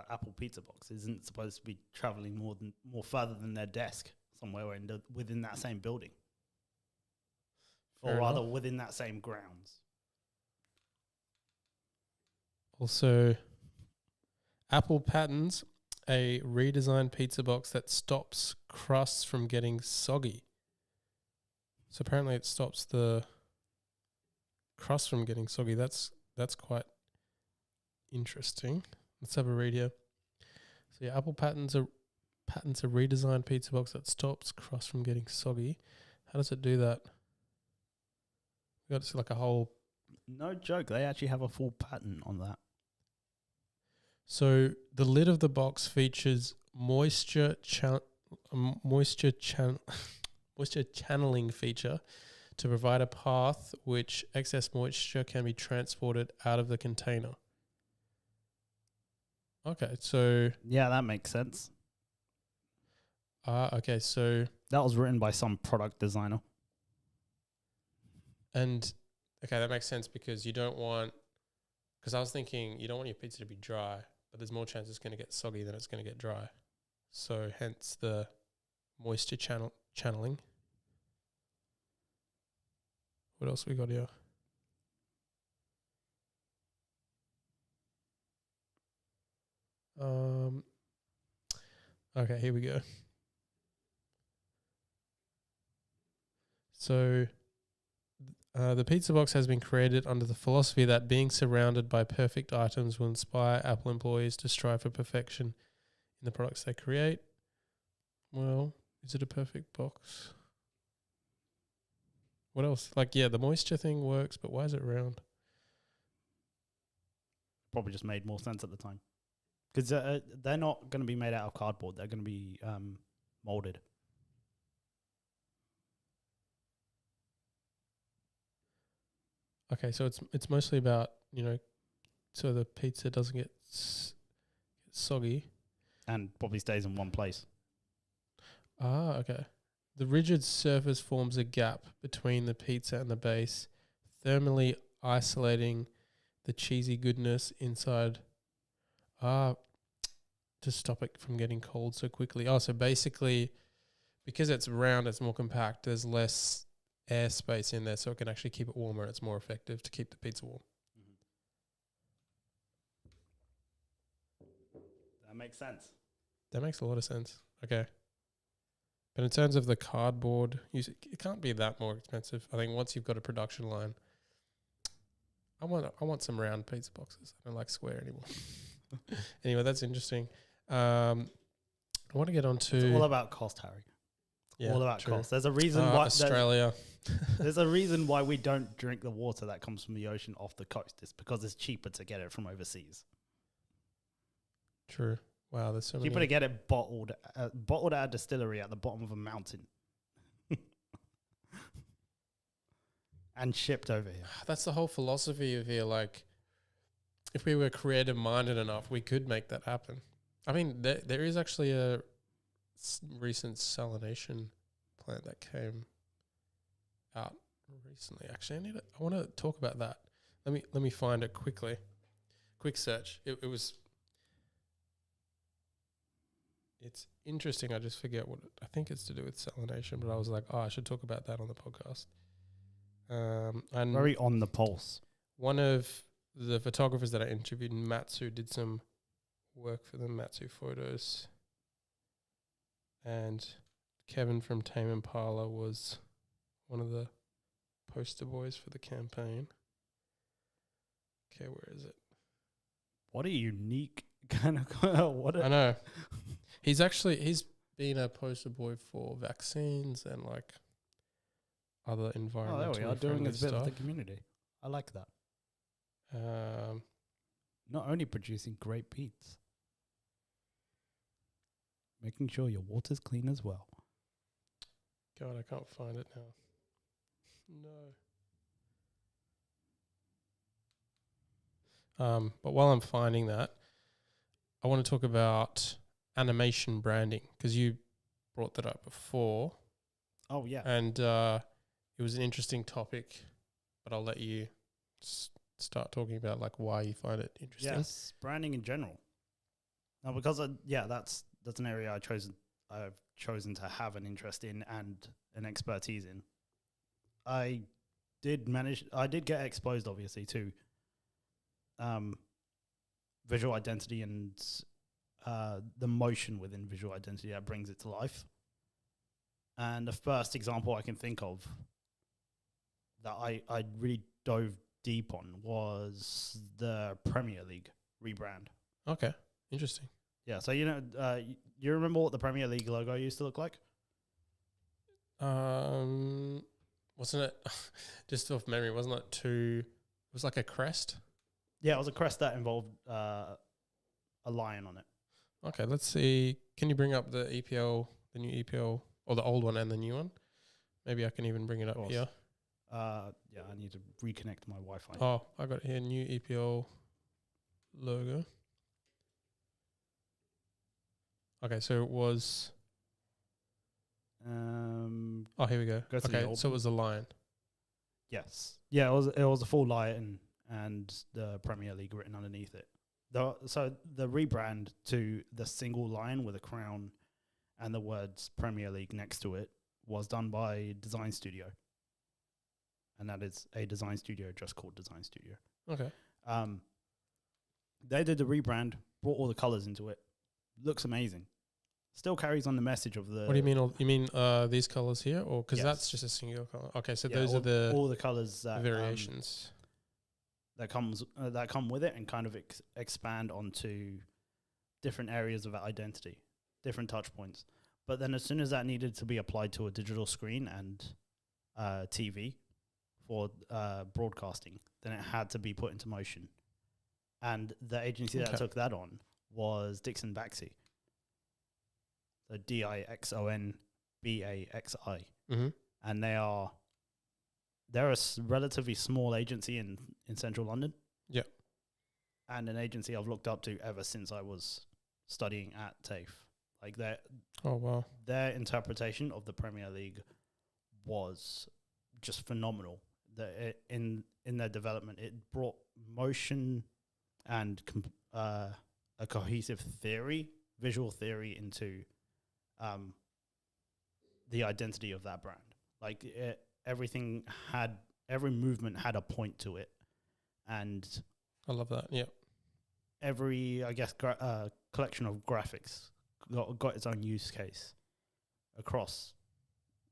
Apple pizza box isn't supposed to be traveling more further than their desk somewhere within that same building, Fair or rather enough. within that same grounds. Also, Apple patents a redesigned pizza box that stops crusts from getting soggy. So apparently it stops the crust from getting soggy. That's quite interesting. Let's have a read here. So yeah, Apple patents a redesigned pizza box that stops crust from getting soggy. How does it do that? We got like a whole. No joke, they actually have a full patent on that. So the lid of the box features moisture channeling feature to provide a path which excess moisture can be transported out of the container. Okay, so Yeah, that makes sense. okay, so That was written by some product designer. and okay, that makes sense because you don't want. Because I was thinking you don't want your pizza to be dry, but there's more chance it's going to get soggy than it's going to get dry. So hence the moisture channeling. What else we got here? Okay, here we go. So the pizza box has been created under the philosophy that being surrounded by perfect items will inspire Apple employees to strive for perfection in the products they create. Well, is it a perfect box? What else? Like, yeah, the moisture thing works, but why is it round? Probably just made more sense at the time. Because they're not going to be made out of cardboard. They're going to be molded. Okay, so it's mostly about, so the pizza doesn't get soggy. And probably stays in one place. Okay. The rigid surface forms a gap between the pizza and the base, thermally isolating the cheesy goodness inside. To stop it from getting cold so quickly. So basically, because it's round, it's more compact. There's less air space in there, so it can actually keep it warmer. It's more effective to keep the pizza warm. That makes sense. That makes a lot of sense. Okay. But in terms of the cardboard, it can't be that more expensive. I think once you've got a production line, I want some round pizza boxes. I don't like square anymore. Anyway, that's interesting. I want to get on to... It's all about cost, Harry. Yeah, all about true. cost. There's a reason why Australia. there's a reason why we don't drink the water that comes from the ocean off the coast. It's because it's cheaper to get it from overseas. True. Wow, there's so Cheaper many. to get it bottled at a distillery at the bottom of a mountain. And shipped over here. That's the whole philosophy of here. Like, if we were creative minded enough, we could make that happen. I mean, there is actually a recent salination plant that came out recently. Actually, I want to talk about that. Let me find it quickly. Quick search. It was. It's interesting. I just forget I think it's to do with salination, but I was like, I should talk about that on the podcast. And Very on the pulse. one of the photographers that I interviewed, Matsu, did some work for them, Matsu Photos. And Kevin from Tame Impala was one of the poster boys for the campaign. Okay, where is it? What a unique kind of... I know. He's been a poster boy for vaccines and like other environmental there we are, doing a bit stuff. of the community. I like that. Not only producing great beats, making sure your water's clean as well. God, I can't find it now. No. But while I'm finding that, I want to talk about animation branding because you brought that up before. Oh, yeah. And it was an interesting topic, but I'll let you start talking about like why you find it interesting. Yes, branding in general. Now, because that's an area I've chosen to have an interest in and an expertise in. I did get exposed, obviously, to visual identity and the motion within visual identity that brings it to life. And the first example I can think of that I really dove deep on was the Premier League rebrand. Okay, interesting. Yeah, so you remember what the Premier League logo used to look like? Wasn't it just off memory? Wasn't it it was like a crest? Yeah, it was a crest that involved a lion on it. Okay, let's see. Can you bring up the EPL, the new EPL, or the old one and the new one? Maybe I can even bring it up here. Yeah, I need to reconnect my Wi-Fi. Oh, I got it here. New EPL logo. Okay, so it was. Oh, here we go. Okay, so it was a lion. Yes. Yeah, it was a full lion and the Premier League written underneath it. So the rebrand to the single lion with a crown and the words Premier League next to it was done by Design Studio. And that is a design studio just called Design Studio. Okay. They did the rebrand, brought all the colors into it. Looks amazing. Still carries on the message of the... What do you mean? You mean these colors here? Or because Yes. that's just a single color. Okay, so Yeah, those are all the colors that variations. That come with it and kind of expand onto different areas of identity, different touch points. But then as soon as that needed to be applied to a digital screen and TV for broadcasting, then it had to be put into motion. And the agency that took that on was Dixon Baxi. So DIXONBAXI. Mm-hmm. And they're a relatively small agency in central London. Yeah. And an agency I've looked up to ever since I was studying at TAFE. Like their interpretation of the Premier League was just phenomenal. In their development, it brought motion and a cohesive visual theory into the identity of that brand. Like every movement had a point to it, and I love that. Yeah. Every collection of graphics got its own use case. across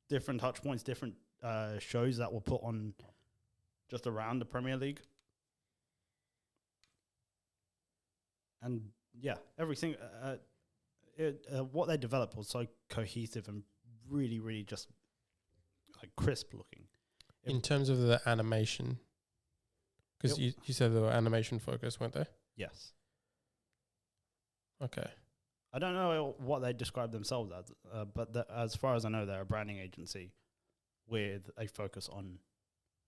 different touch points, different shows that were put on just around the Premier League. And yeah, everything, what they developed was so cohesive and really, really just like crisp looking. In terms of the animation, because you said they were animation focused, weren't they? Yes. Okay. I don't know what they describe themselves as, but as far as I know, they're a branding agency with a focus on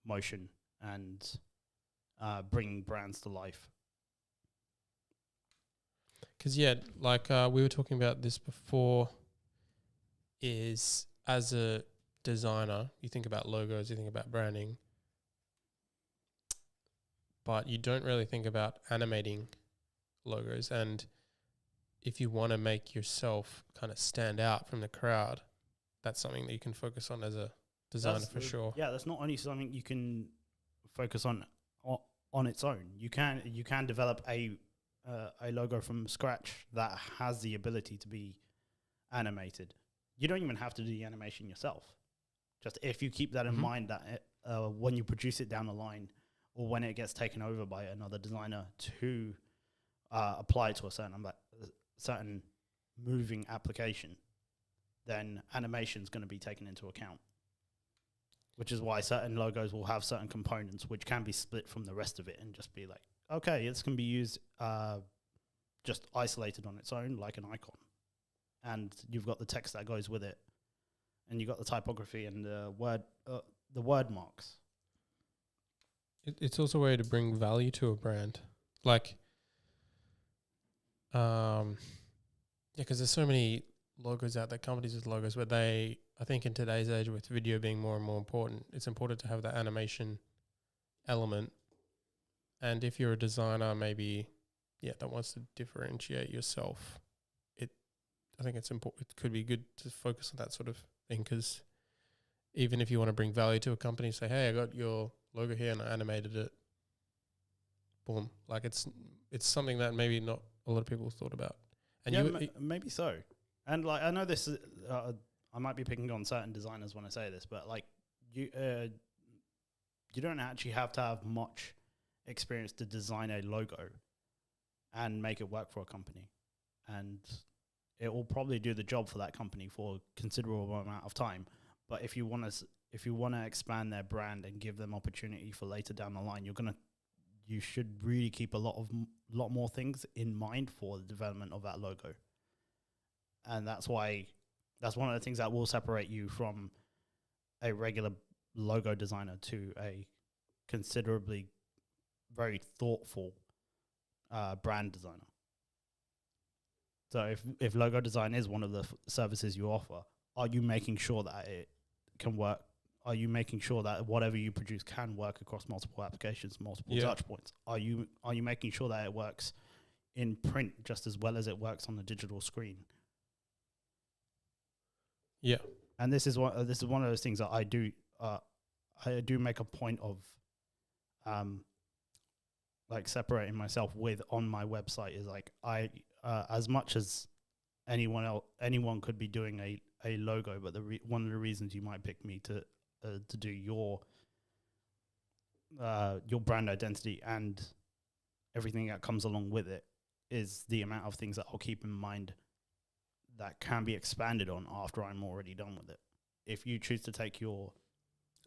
motion and bringing brands to life. Because, yeah, like we were talking about this before, is as a designer, you think about logos, you think about branding, but you don't really think about animating logos. And if you want to make yourself kind of stand out from the crowd, that's something that you can focus on as a designer for sure. Yeah, that's not only something you can focus on its own. You can develop a logo from scratch that has the ability to be animated. You don't even have to do the animation yourself. Just if you keep that in mind, that when you produce it down the line, or when it gets taken over by another designer to apply to a certain moving application, then animation is going to be taken into account. Which is why certain logos will have certain components which can be split from the rest of it and just be like, okay, this can be used just isolated on its own, like an icon. And you've got the text that goes with it, and you've got the typography and the word marks. It's also a way to bring value to a brand. Like, because there's so many logos out there, companies with logos, where I think in today's age with video being more and more important, it's important to have that animation element. And if you're a designer, maybe, that wants to differentiate yourself, I think it's important. It could be good to focus on that sort of thing, because even if you want to bring value to a company, say, hey, I got your logo here and I animated it. Boom. Like it's something that maybe not a lot of people thought about. And maybe so. And like, I know this is, I might be picking on certain designers when I say this, but like you don't actually have to have much experience to design a logo and make it work for a company. And it will probably do the job for that company for a considerable amount of time. But if you want to expand their brand and give them opportunity for later down the line, you should really keep a lot more things in mind for the development of that logo. And that's one of the things that will separate you from a regular logo designer to a considerably very thoughtful brand designer. So if logo design is one of the services you offer, are you making sure that it can work? Are you making sure that whatever you produce can work across multiple applications, multiple touch points? Are you making sure that it works in print just as well as it works on the digital screen? Yeah. And this is one of those things that I do make a point of like separating myself with on my website. Is like as much as anyone could be doing a logo, but one of the reasons you might pick me to do your brand identity and everything that comes along with it is the amount of things that I'll keep in mind that can be expanded on after I'm already done with it. If you choose to take your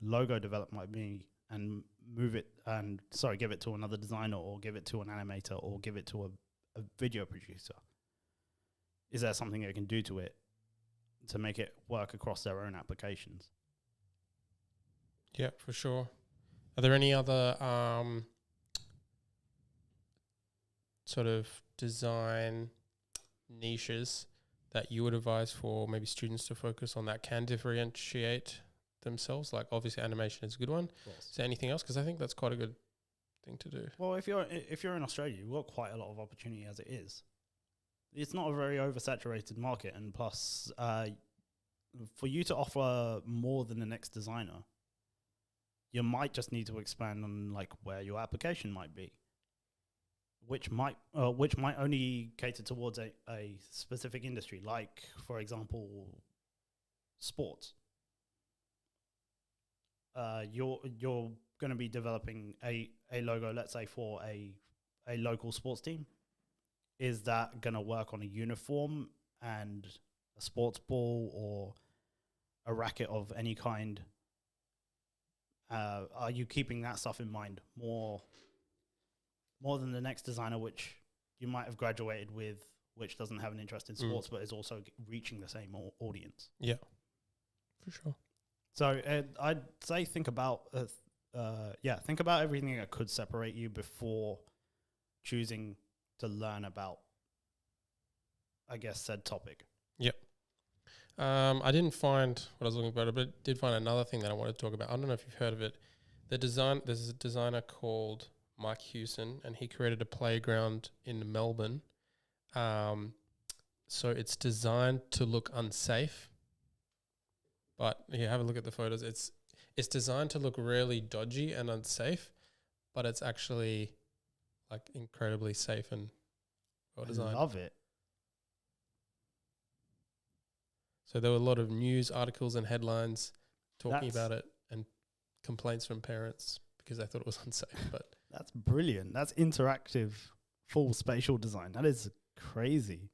logo developed by me and give it to another designer or give it to an animator or give it to a video producer, is there something they can do to it to make it work across their own applications? Yeah, for sure. Are there any other sort of design niches that you would advise for maybe students to focus on that can differentiate themselves? Like obviously animation is a good one. Is there anything else? Because I think that's quite a good thing to do. Well, if you're in Australia, you've got quite a lot of opportunity as it is. It's not a very oversaturated market, and plus, for you to offer more than the next designer, you might just need to expand on like where your application might be, which might only cater towards a specific industry. Like, for example, sports. You're going to be developing a logo, let's say for a local sports team. Is that going to work on a uniform and a sports ball or a racket of any kind? Are you keeping that stuff in mind more than the next designer, which you might have graduated with, which doesn't have an interest in sports, but is also reaching the same audience? Yeah, for sure. So I'd say think about everything that could separate you before choosing to learn about, I guess, said topic. Yep. I didn't find what I was looking for, but did find another thing that I wanted to talk about. I don't know if you've heard of it. There's a designer called Mike Hewson, and he created a playground in Melbourne. So it's designed to look unsafe, but have a look at the photos. It's designed to look really dodgy and unsafe, but it's actually like incredibly safe and well designed. I love it. So there were a lot of news articles and headlines talking about it and complaints from parents because they thought it was unsafe. But that's brilliant. That's interactive, full spatial design. That is crazy.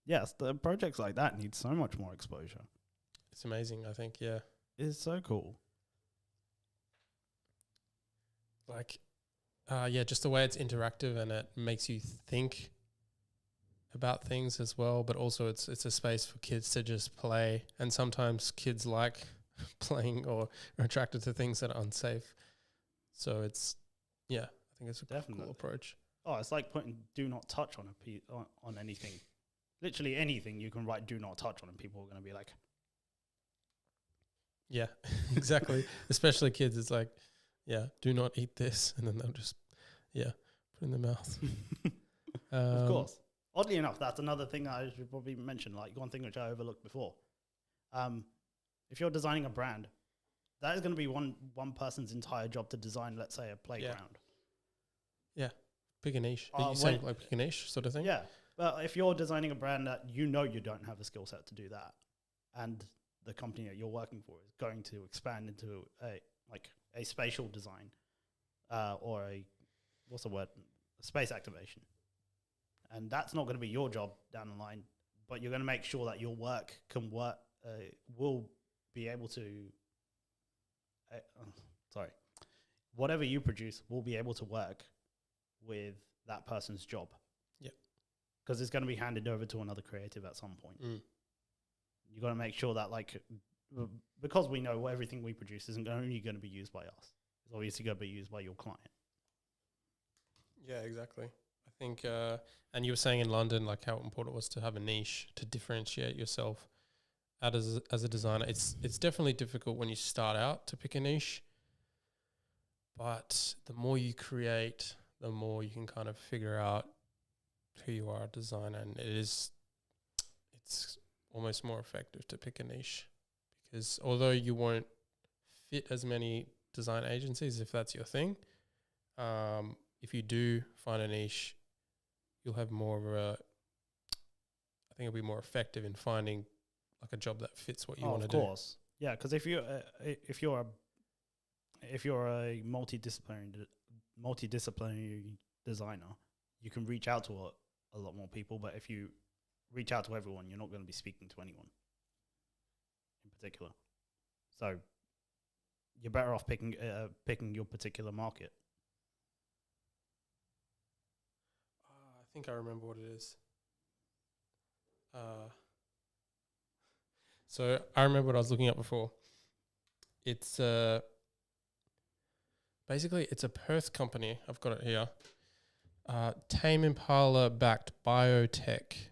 Yes, the projects like that need so much more exposure. It's amazing, I think, yeah. It's so cool. Like, just the way it's interactive and it makes you think about things as well, but also it's a space for kids to just play. And sometimes kids like playing or are attracted to things that are unsafe. So I think it's a cool approach. Oh, it's like putting "do not touch" on on anything. Literally anything you can write "do not touch" on, and people are going to be like, yeah, exactly. Especially kids. It's like, yeah, do not eat this. And then they'll just, put it in their mouth. Of course. Oddly enough, that's another thing that I should probably mention, like one thing which I overlooked before. If you're designing a brand, that is going to be one person's entire job to design, let's say, a playground. Yeah. Pick a niche. Are you saying like pick a niche sort of thing? Yeah. Well, if you're designing a brand that you don't have the skill set to do that, and the company that you're working for is going to expand into a spatial design, or a space activation, and that's not going to be your job down the line, but you're going to make sure that your work will be able to. Whatever you produce will be able to work with that person's job. Yeah. Because it's going to be handed over to another creative at some point. You got to make sure that, because we know everything we produce isn't only going to be used by us. It's obviously going to be used by your client. Yeah, exactly. I think, and you were saying in London, like how important it was to have a niche to differentiate yourself as a designer. It's definitely difficult when you start out to pick a niche, but the more you create, the more you can kind of figure out who you are a designer, and it's almost more effective to pick a niche, because although you won't fit as many design agencies if that's your thing, if you do find a niche, you'll have more of I think it'll be more effective in finding like a job that fits what you want to do. Of course, yeah, because if you're a multidisciplinary designer, you can reach out to a lot more people. But if you reach out to everyone, you're not going to be speaking to anyone in particular. So you're better off picking your particular market. I think I remember what it is. So I remember what I was looking at before. It's basically it's a Perth company. I've got it here. Tame Impala backed biotech,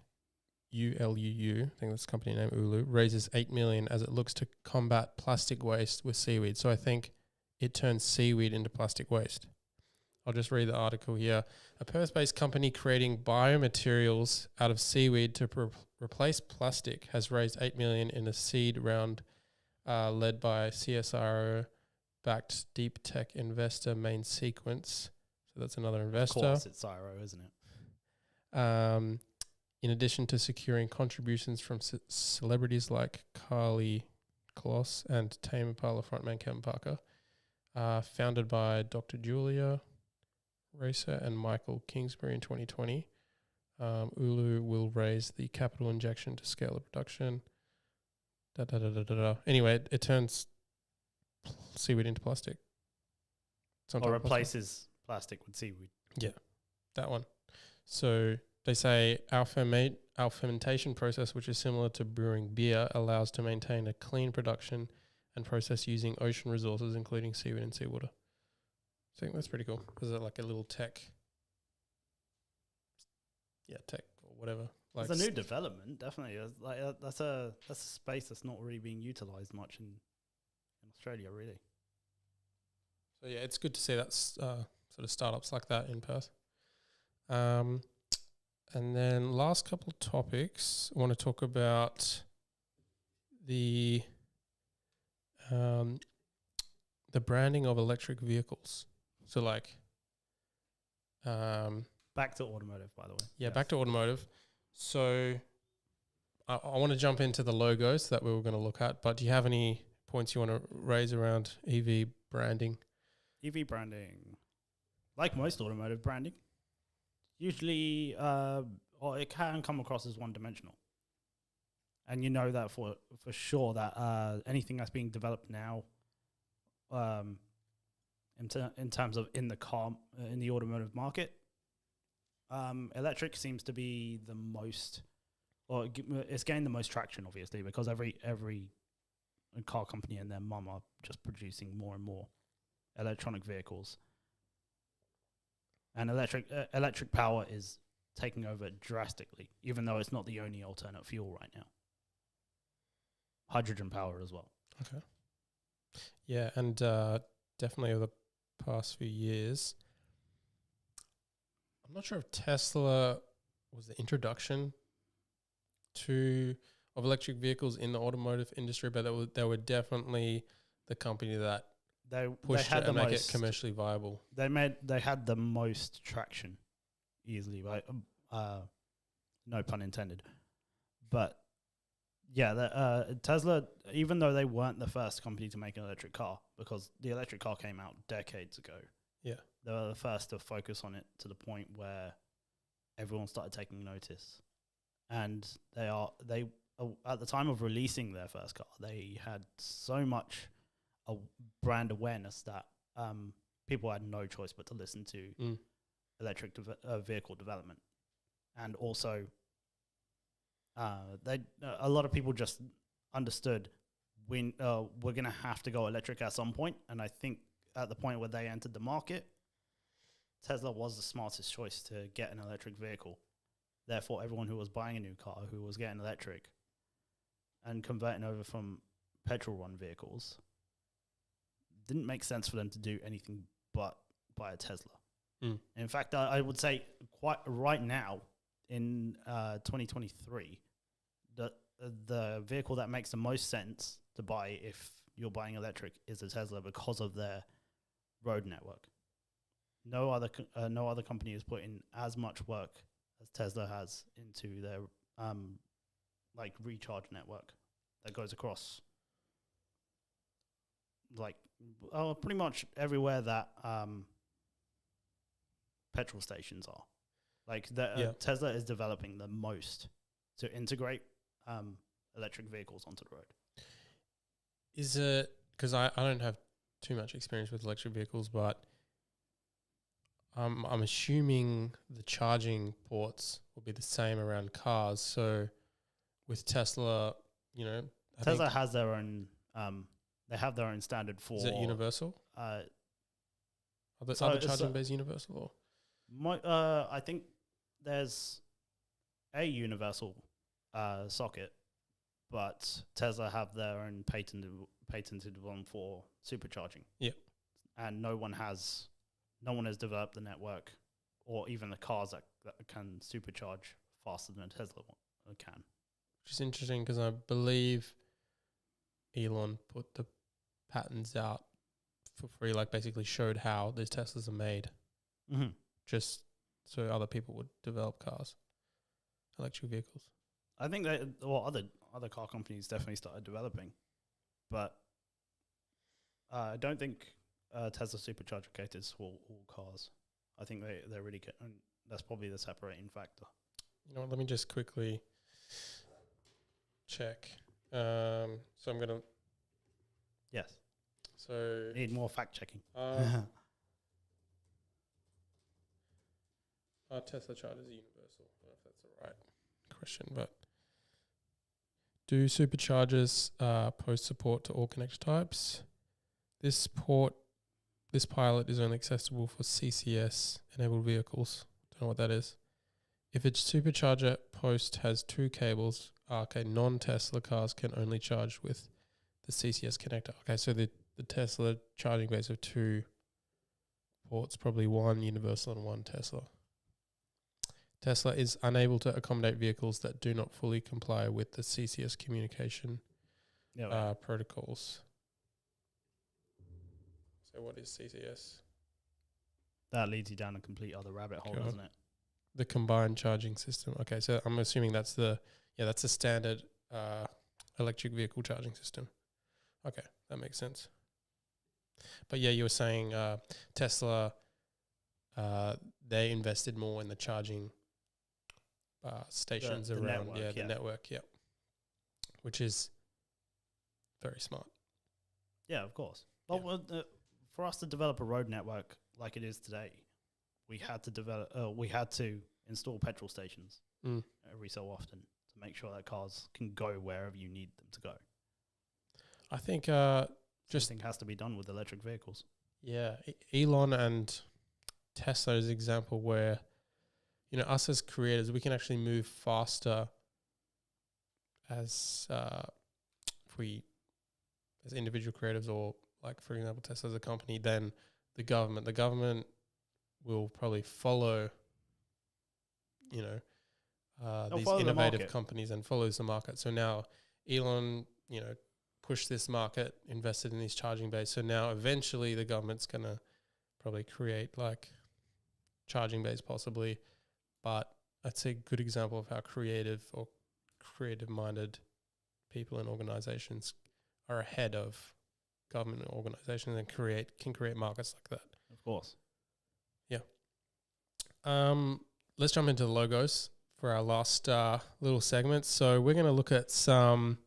ULUU, I think that's the company name, Ulu, raises 8 million as it looks to combat plastic waste with seaweed. So I think it turns seaweed into plastic waste. I'll just read the article here. A Perth-based company creating biomaterials out of seaweed to replace plastic has raised 8 million in a seed round led by CSIRO-backed deep tech investor Main Sequence. So that's another investor. Of course, it's CSIRO, isn't it? in addition to securing contributions from celebrities like Carly Kloss and Tame Impala frontman Kevin Parker, founded by Dr. Julia Racer and Michael Kingsbury in 2020. Ulu will raise the capital injection to scale the production. Anyway, it turns seaweed into plastic. Or replaces plastic with seaweed. Yeah, that one. So they say our fermentation process, which is similar to brewing beer, allows to maintain a clean production and process using ocean resources, including seaweed and seawater. So I think that's pretty cool. Is it like a little tech? Yeah, tech or whatever. Like it's a new development, definitely. That's a space that's not really being utilized much in Australia, really. So yeah, it's good to see that sort of startups like that in Perth. And then last couple of topics, I want to talk about the branding of electric vehicles. So like, back to automotive, by the way. Yeah, yes. Back to automotive. So I want to jump into the logos that we were going to look at, but do you have any points you want to raise around EV branding? EV branding, like most automotive branding, usually it can come across as one-dimensional. And you know that for sure that anything that's being developed now in terms of in the automotive market, electric seems to be the most, or it's gained the most traction, obviously, because every car company and their mum are just producing more and more electronic vehicles. And electric power is taking over drastically, even though it's not the only alternate fuel right now. Hydrogen power as well. Okay. Yeah, and definitely over the past few years, I'm not sure if Tesla was the introduction of electric vehicles in the automotive industry, but they were definitely the company that pushed it and make it commercially viable. They had the most traction, easily, right? No pun intended. But yeah, Tesla, even though they weren't the first company to make an electric car, because the electric car came out decades ago. Yeah, they were the first to focus on it to the point where everyone started taking notice. And they at the time of releasing their first car, they had so much brand awareness that people had no choice but to listen to electric vehicle development. And also, a lot of people just understood we're going to have to go electric at some point. And I think at the point where they entered the market, Tesla was the smartest choice to get an electric vehicle. Therefore, everyone who was buying a new car, who was getting electric and converting over from petrol-run vehicles, didn't make sense for them to do anything but buy a Tesla. In fact, I would say quite right now in 2023, the vehicle that makes the most sense to buy if you're buying electric is a Tesla because of their road network. No other company has put in as much work as Tesla has into their recharge network that goes across pretty much everywhere that petrol stations are. Tesla is developing the most to integrate electric vehicles onto the road. Is it, because I don't have too much experience with electric vehicles, but I'm assuming the charging ports will be the same around cars. So with Tesla, Tesla has their own. They have their own standard for. Is it universal? Are the charging bays universal? I think there's a universal socket, but Tesla have their own patented one for supercharging. Yeah, and no one has developed the network or even the cars that can supercharge faster than Tesla can. Which is interesting because I believe Elon put the patents out for free, basically showed how these Teslas are made, just so other people would develop cars. electric vehicles? I think that other car companies definitely started developing, but I don't think Tesla supercharger caters for all cars. I think they're really good, and that's probably the separating factor. You know what, let me just quickly check. So I'm going to... Yes. So... Need more fact checking. Are Tesla chargers universal? I don't know if that's the right question, but do superchargers post support to all connector types? This pilot is only accessible for CCS enabled vehicles. Don't know what that is. If its supercharger post has 2 cables, non-Tesla cars can only charge with the CCS connector. Okay, so the Tesla charging base of 2 ports, probably 1 universal and 1 Tesla. Tesla is unable to accommodate vehicles that do not fully comply with the CCS communication protocols. So what is CCS? That leads you down a complete other rabbit hole, doesn't it? The combined charging system. Okay, so I'm assuming that's the standard electric vehicle charging system. Okay, that makes sense. But yeah, you were saying Tesla, they invested more in the charging stations the around network, the network, which is very smart. Yeah, of course. Well, for us to develop a road network like it is today, we had to install petrol stations every so often to make sure that cars can go wherever you need them to go. I think something has to be done with electric vehicles. Yeah, Elon and Tesla is an example where, you know, us as creators, we can actually move faster as individual creatives, or like, for example, Tesla as a company, than the government. The government will probably follow, you know, these innovative companies and follows the market. So now Elon, you know, pushed this market, invested in these charging bays. So now eventually the government's going to probably create like charging bays possibly. But that's a good example of how creative-minded people and organizations are ahead of government organizations and can create markets like that. Of course. Yeah. Let's jump into the logos for our last little segment. So we're going to look at some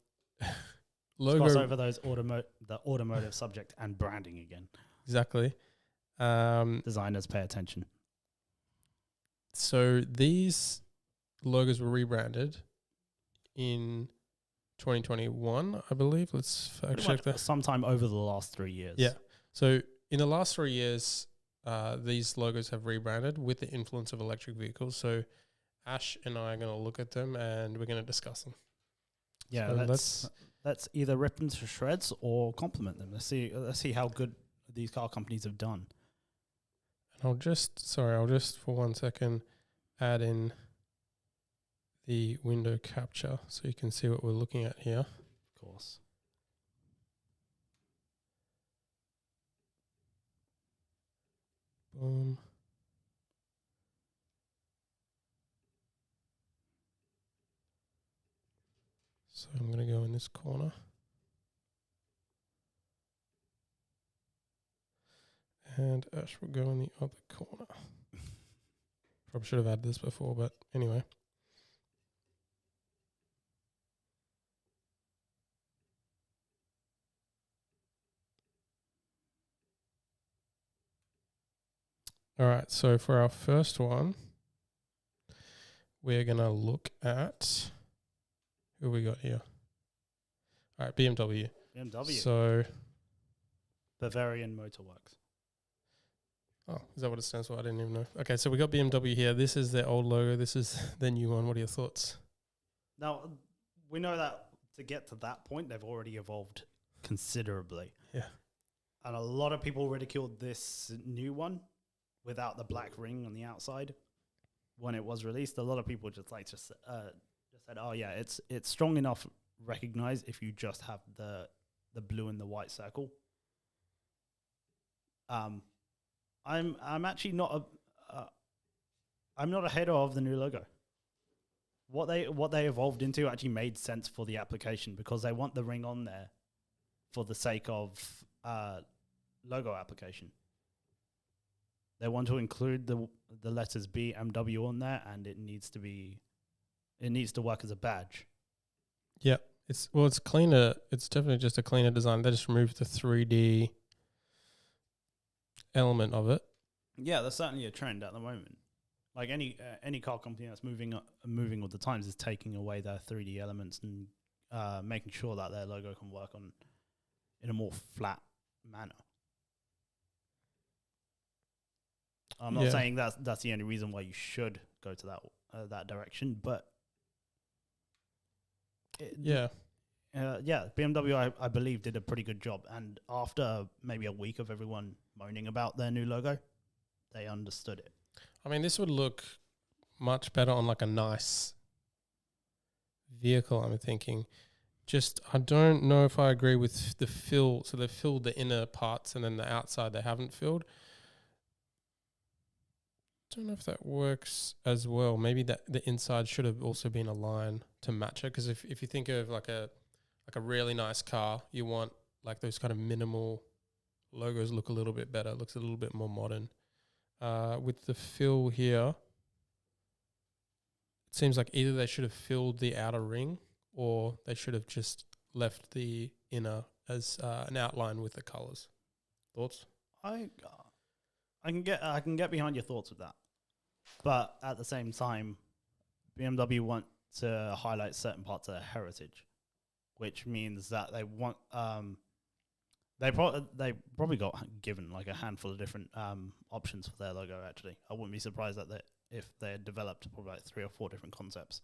logo. Let's cross over those the automotive subject and branding again. Exactly. Designers pay attention. So these logos were rebranded in 2021, I believe. Let's fact check that. Sometime over the last 3 years. Yeah. So in the last 3 years, these logos have rebranded with the influence of electric vehicles. So Ash and I are going to look at them and we're going to discuss them. Yeah, so let's either rip them to shreds or compliment them. Let's see how good these car companies have done. I'll just for 1 second add in the window capture so you can see what we're looking at here. Of course. Boom. So I'm going to go in this corner. And Ash will go in the other corner. Probably should have had this before, but anyway. All right, so for our first one, we're going to look at who we got here. All right, BMW. So Bavarian Motor Works. Oh, is that what it stands for? I didn't even know. Okay, so we got BMW here. This is their old logo. This is their new one. What are your thoughts? Now, we know that to get to that point, they've already evolved considerably. Yeah. And a lot of people ridiculed this new one without the black ring on the outside when it was released. A lot of people just said, "Oh yeah, it's strong enough recognized if you just have the blue and the white circle." I'm actually not I'm not a hater of the new logo. what they evolved into actually made sense for the application, because they want the ring on there for the sake of logo application. They want to include the letters BMW on there, and it needs to work as a badge. Yeah, it's cleaner. It's definitely just a cleaner design. They just removed the 3D element of it. Yeah, that's certainly a trend at the moment. Like any car company that's moving with the times is taking away their 3D elements and making sure that their logo can work in a more flat manner. I'm not saying that's the only reason why you should go to that direction, but BMW I believe did a pretty good job, and after maybe a week of everyone moaning about their new logo, they understood it. I mean, this would look much better on like a nice vehicle, I'm thinking. Just, I don't know if I agree with the fill. So they've filled the inner parts and then the outside they haven't filled. Don't know if that works as well. Maybe that the inside should have also been a line to match it. Because if you think of like a really nice car, you want like those kind of minimal logos look a little bit better. Looks a little bit more modern. With the fill here, it seems like either they should have filled the outer ring or they should have just left the inner as an outline with the colors. Thoughts? I can get behind your thoughts with that, but at the same time, BMW want to highlight certain parts of their heritage, which means that they want they probably got given like a handful of different options for their logo. Actually, I wouldn't be surprised that if they had developed probably like 3 or 4 different concepts.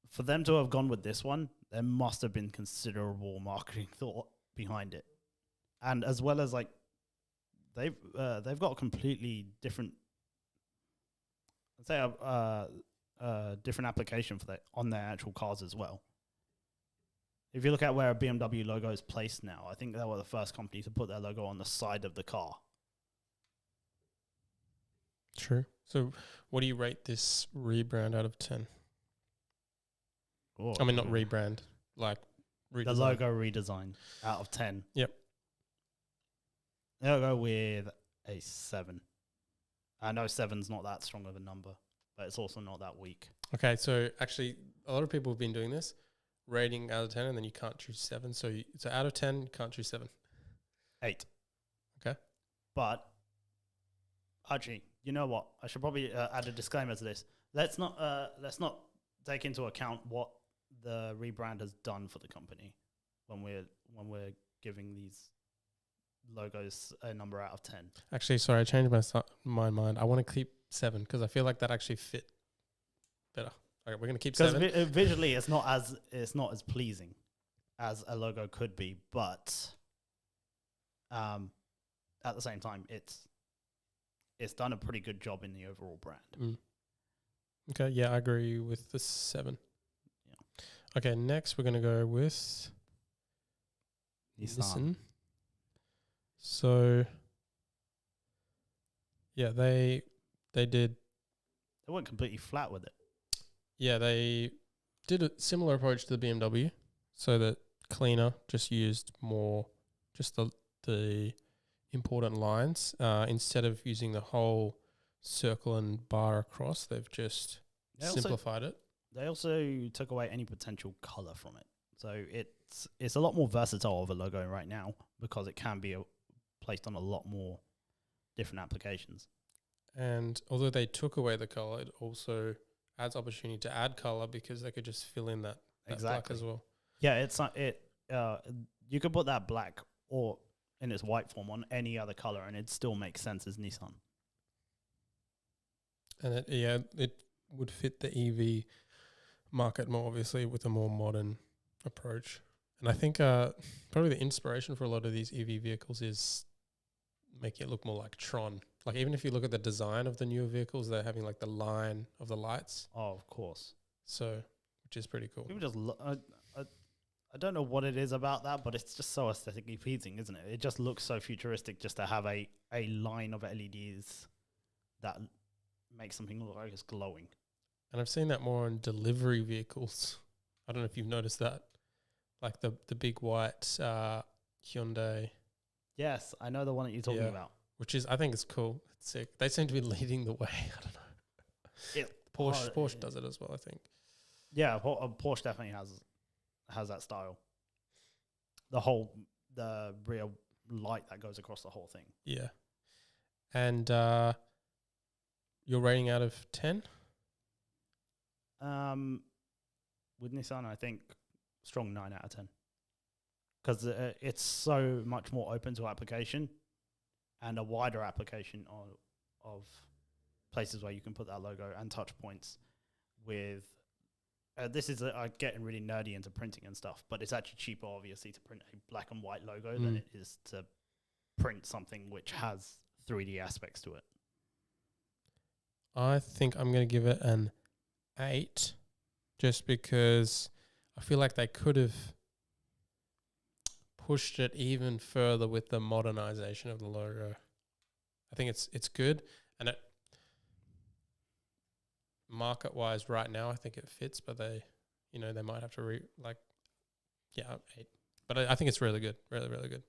For them to have gone with this one, there must have been considerable marketing thought behind it, and as well as like they've got a completely different, let's say a different application for that on their actual cars as well. If you look at where a BMW logo is placed now, I think they were the first company to put their logo on the side of the car. True. So what do you rate this rebrand out of 10? Oh, I mean, not rebrand, like redesign. The logo redesign out of 10. Yep. I'll go with a 7. I know 7's not that strong of a number, but it's also not that weak. Okay, so actually, a lot of people have been doing this, rating out of 10, and then you can't choose 7. So out of 10, you can't choose 7. 8. Okay. But, actually, you know what? I should probably add a disclaimer to this. Let's not take into account what the rebrand has done for the company when we're giving these logos a number out of 10. Actually, sorry, I changed my mind. I want to keep 7 because I feel like that actually fit better. Okay, we're going to keep 7. Because visually, it's not as pleasing as a logo could be, but at the same time, it's done a pretty good job in the overall brand. Okay, yeah, I agree with the 7. Yeah. Okay, next we're going to go with Nissan. So, yeah, they did. They went completely flat with it. Yeah, they did a similar approach to the BMW. So that cleaner just used more just the important lines instead of using the whole circle and bar across. They've just simplified it. They also took away any potential color from it. So it's a lot more versatile of a logo right now because it can be placed on a lot more different applications. And although they took away the color, it also adds opportunity to add color because they could just fill in that black as well. Yeah, you could put that black or in its white form on any other color and it still makes sense as Nissan. And it would fit the EV market more obviously with a more modern approach. And I think probably the inspiration for a lot of these EV vehicles is making it look more like Tron. Like even if you look at the design of the newer vehicles, they're having like the line of the lights. Oh, of course. So, which is pretty cool. People just I don't know what it is about that, but it's just so aesthetically pleasing, isn't it? It just looks so futuristic just to have a line of LEDs that makes something look like it's glowing. And I've seen that more on delivery vehicles. I don't know if you've noticed that. Like the big white Hyundai. Yes, I know the one that you're talking about. Which is, I think it's cool. It's sick. They seem to be leading the way. I don't know. Porsche does it as well, I think. Yeah, Porsche definitely has that style. The rear light that goes across the whole thing. Yeah. And your rating out of 10? With Nissan, I think strong 9 out of 10. Because it's so much more open to application and a wider application of places where you can put that logo and touch points with... this is getting really nerdy into printing and stuff, but it's actually cheaper, obviously, to print a black and white logo than it is to print something which has 3D aspects to it. I think I'm going to give it an 8, just because I feel like they could have pushed it even further with the modernization of the logo. I think it's good, and it market-wise right now, I think it fits, but they might have to 8. But I think it's really good, really, really good.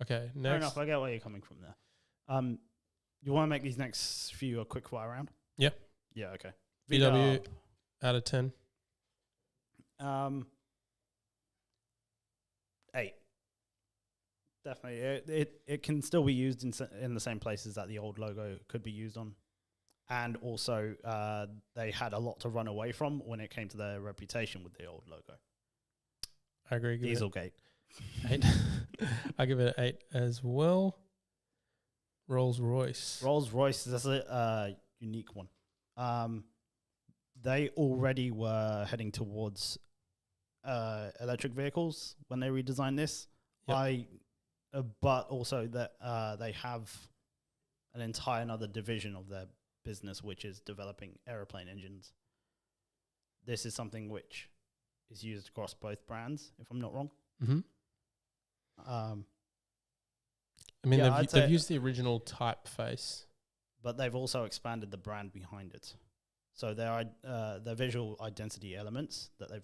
Okay, next. Fair enough, I get where you're coming from there. You want to make these next few a quick fire round? Yeah. Yeah, okay. VW out of 10. 8. Definitely. It can still be used in the same places that the old logo could be used on. And also, they had a lot to run away from when it came to their reputation with the old logo. I agree. Dieselgate. 8. I give it an 8 as well. Rolls-Royce. Rolls-Royce is a unique one. They already were heading towards electric vehicles when they redesigned this. Yep. But also that they have an entire another division of their business, which is developing aeroplane engines. This is something which is used across both brands, if I'm not wrong. Mm-hmm. I mean, they've used the original typeface, but they've also expanded the brand behind it. So their visual identity elements that they've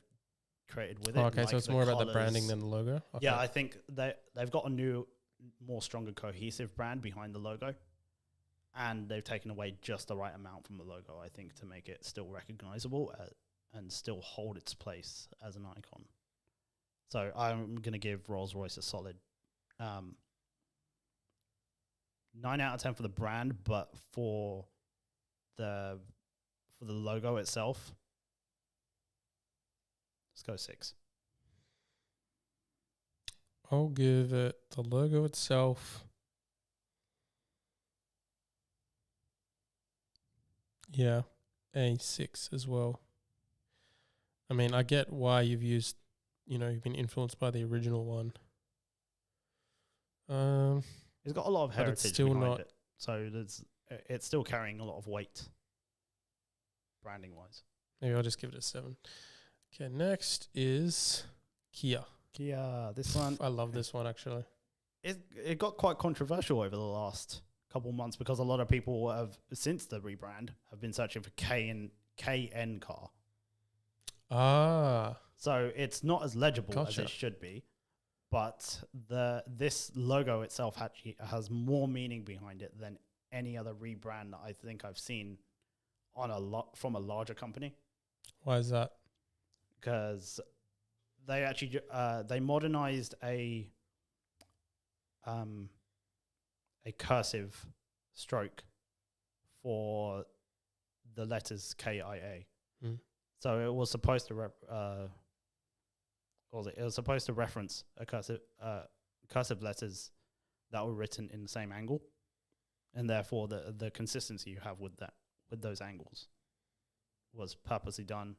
created with it. Okay, so it's more about the branding than the logo. Okay. Yeah, I think they've got a new, more stronger, cohesive brand behind the logo, and they've taken away just the right amount from the logo, I think, to make it still recognizable and still hold its place as an icon. So I'm going to give Rolls-Royce a solid 9 out of 10 for the brand, but for the logo itself, let's go 6. I'll give it the logo itself. Yeah, a 6 as well. I mean, I get why you've been influenced by the original one. It's got a lot of heritage still behind not it, so it's still carrying a lot of weight, branding-wise. Maybe I'll just give it a 7. Okay, next is Kia. This one, I love this one, actually. It got quite controversial over the last couple months because a lot of people have, since the rebrand, have been searching for KN car. Ah. So it's not as legible as Gotcha. it should be, but this logo itself actually has more meaning behind it than any other rebrand that I think I've seen from a larger company. Why is that? Because they actually they modernized a cursive stroke for the letters KIA. Mm. So it was supposed to it was supposed to reference a cursive letters that were written in the same angle, and therefore the consistency you have with those angles was purposely done.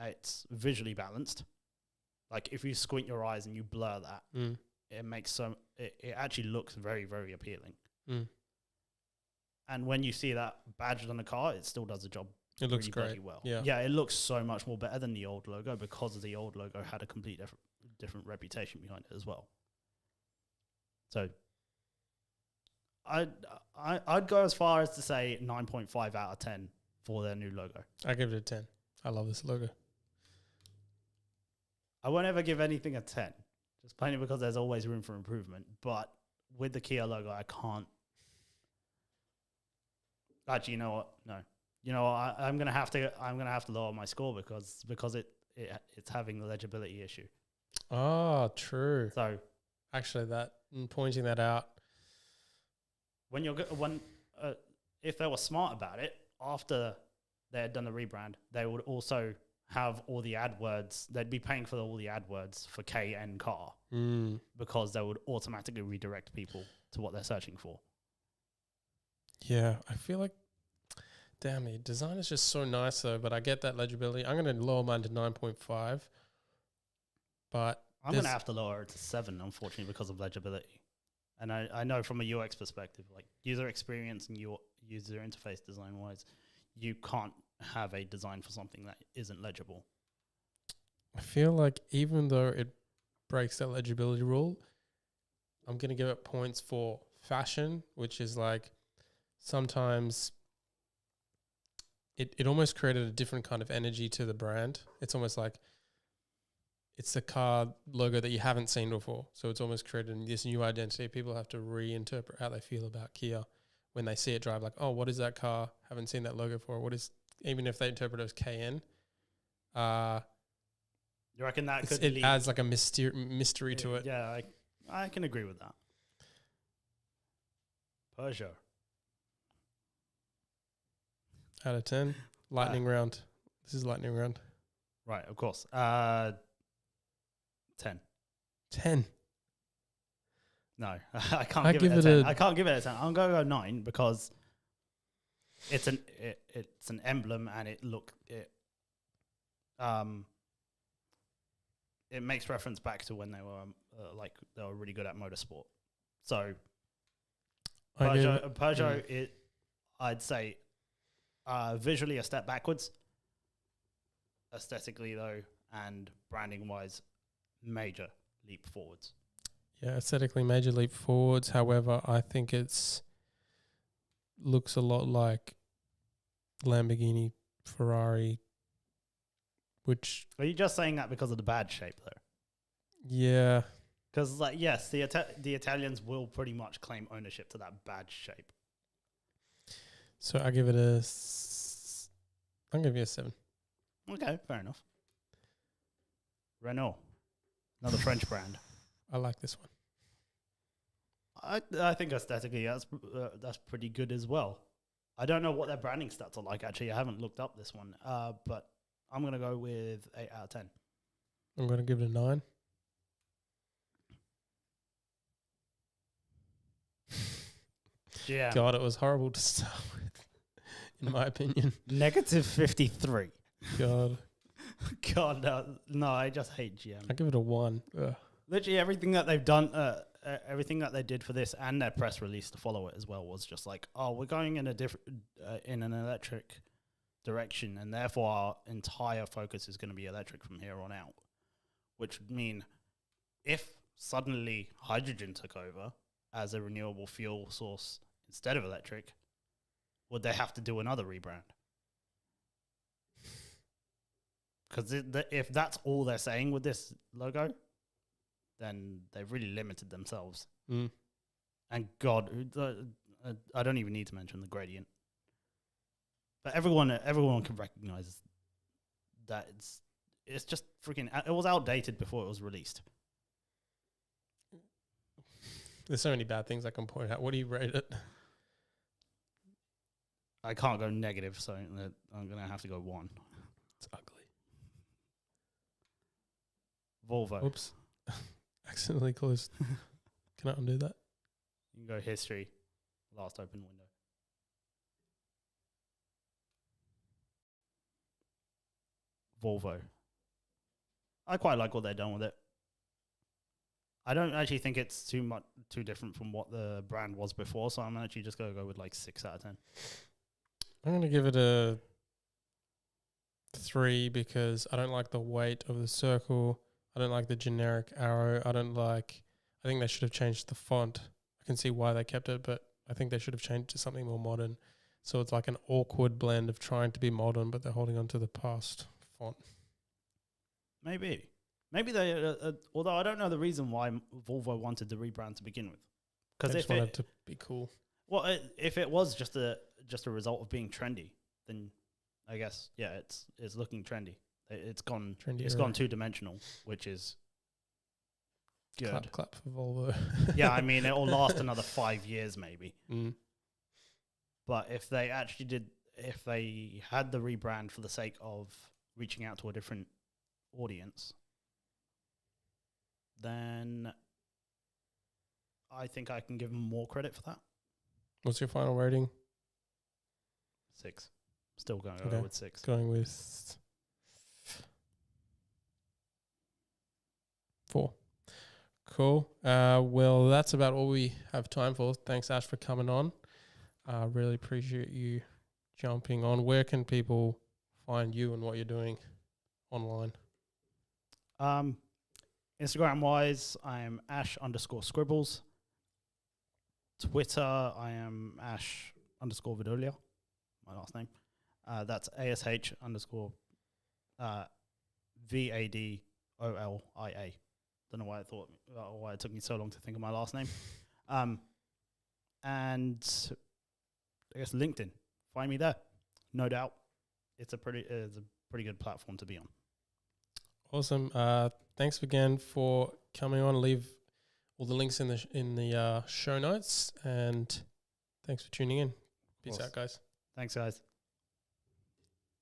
It's visually balanced. Like if you squint your eyes and you blur that, it makes it actually looks very, very appealing. Mm. And when you see that badged on the car, it still does the job. It looks really great. bloody well. Yeah. Yeah, it looks so much more better than the old logo because the old logo had a complete different reputation behind it as well. So I'd go as far as to say 9.5 out of 10 for their new logo. I give it a 10. I love this logo. I won't ever give anything a 10, just plainly because there's always room for improvement. But with the Kia logo, I can't. Actually, you know what? No, you know what? I'm gonna have to lower my score because it's having the legibility issue. Oh, true. So Actually, pointing that out. If they were smart about it, after they had done the rebrand, they would also have all the AdWords. They'd be paying for all the AdWords for KN car because they would automatically redirect people to what they're searching for. Yeah, I feel like, damn, the design is just so nice though, but I get that legibility. I'm going to lower mine to 9.5, but I'm going to have to lower it to 7, unfortunately, because of legibility. And I know from a UX perspective, like user experience and your user interface design-wise, you can't have a design for something that isn't legible. I feel like even though it breaks that legibility rule, I'm going to give it points for fashion, which is like sometimes it almost created a different kind of energy to the brand. It's almost like it's the car logo that you haven't seen before. So it's almost created this new identity. People have to reinterpret how they feel about Kia when they see it drive. Like, oh, what is that car? Haven't seen that logo for. What is, even if they interpret it as KN, you reckon that could it adds like a mystery to it. Yeah, I can agree with that. Peugeot. Out of 10, lightning round. This is lightning round. Right, of course. 10. 10. No, I can't give it a 10. I can't give it a 10. I'm going to go 9 because it's an emblem and it makes reference back to when they were they were really good at motorsport. So Peugeot, I'd say visually a step backwards, aesthetically though, and branding wise, major leap forwards. Yeah, aesthetically major leap forwards. However, I think looks a lot like Lamborghini, Ferrari, which... Are you just saying that because of the badge shape though? Yeah. Because yes, the Italians will pretty much claim ownership to that badge shape. So I give it I'm going to give it a 7. Okay, fair enough. Renault, another French brand. I like this one. I think aesthetically that's pretty good as well. I don't know what their branding stats are like, actually. I haven't looked up this one, but I'm going to go with 8 out of 10. I'm going to give it a 9. Yeah. God, it was horrible to start with, in my opinion. Negative 53. God. God, no, I just hate GM. I give it a 1. Ugh. Literally everything that they've done, everything that they did for this and their press release to follow it as well was just like, oh, we're going in in an electric direction, and therefore our entire focus is going to be electric from here on out. Which would mean if suddenly hydrogen took over as a renewable fuel source instead of electric, would they have to do another rebrand? Because if that's all they're saying with this logo, then they've really limited themselves. Mm. And God, I don't even need to mention the gradient. But everyone can recognize that it's just freaking... It was outdated before it was released. There's so many bad things I can point out. What do you rate it? I can't go negative, so I'm going to have to go 1. It's ugly. Volvo. Oops. Accidentally closed. Can I undo that? You can go history, last open window. Volvo. I quite like what they've done with it. I don't actually think it's too different from what the brand was before, so I'm actually just going to go with 6 out of 10. I'm going to give it a 3 because I don't like the weight of the circle. I don't like the generic arrow. I think they should have changed the font. I can see why they kept it, but I think they should have changed to something more modern. So it's like an awkward blend of trying to be modern, but they're holding on to the past font. Maybe they. Although I don't know the reason why Volvo wanted to rebrand to begin with. Because they just wanted to be cool. Well, if it was just a result of being trendy, then I guess it's looking trendy. It's gone trendy. It's gone 2-dimensional, which is good. Clap for Volvo. Yeah, I mean it'll last another 5 years maybe. Mm. But if they had the rebrand for the sake of reaching out to a different audience, then I think I can give them more credit for that. What's your final rating? 6. Still going to go with 6. Going with 4. Cool. Well, that's about all we have time for. Thanks, Ash, for coming on. Really appreciate you jumping on. Where can people find you and what you're doing online? Instagram-wise, I am Ash_Scribbles. Twitter, I am Ash_VADOLIA, my last name. That's ASH _ VADOLIA. Don't know why it took me so long to think of my last name. And I guess LinkedIn. Find me there. No doubt, it's a pretty good platform to be on. Awesome. Thanks again for coming on. Leave all the links in the show notes, and thanks for tuning in. Peace out, guys. Thanks, guys.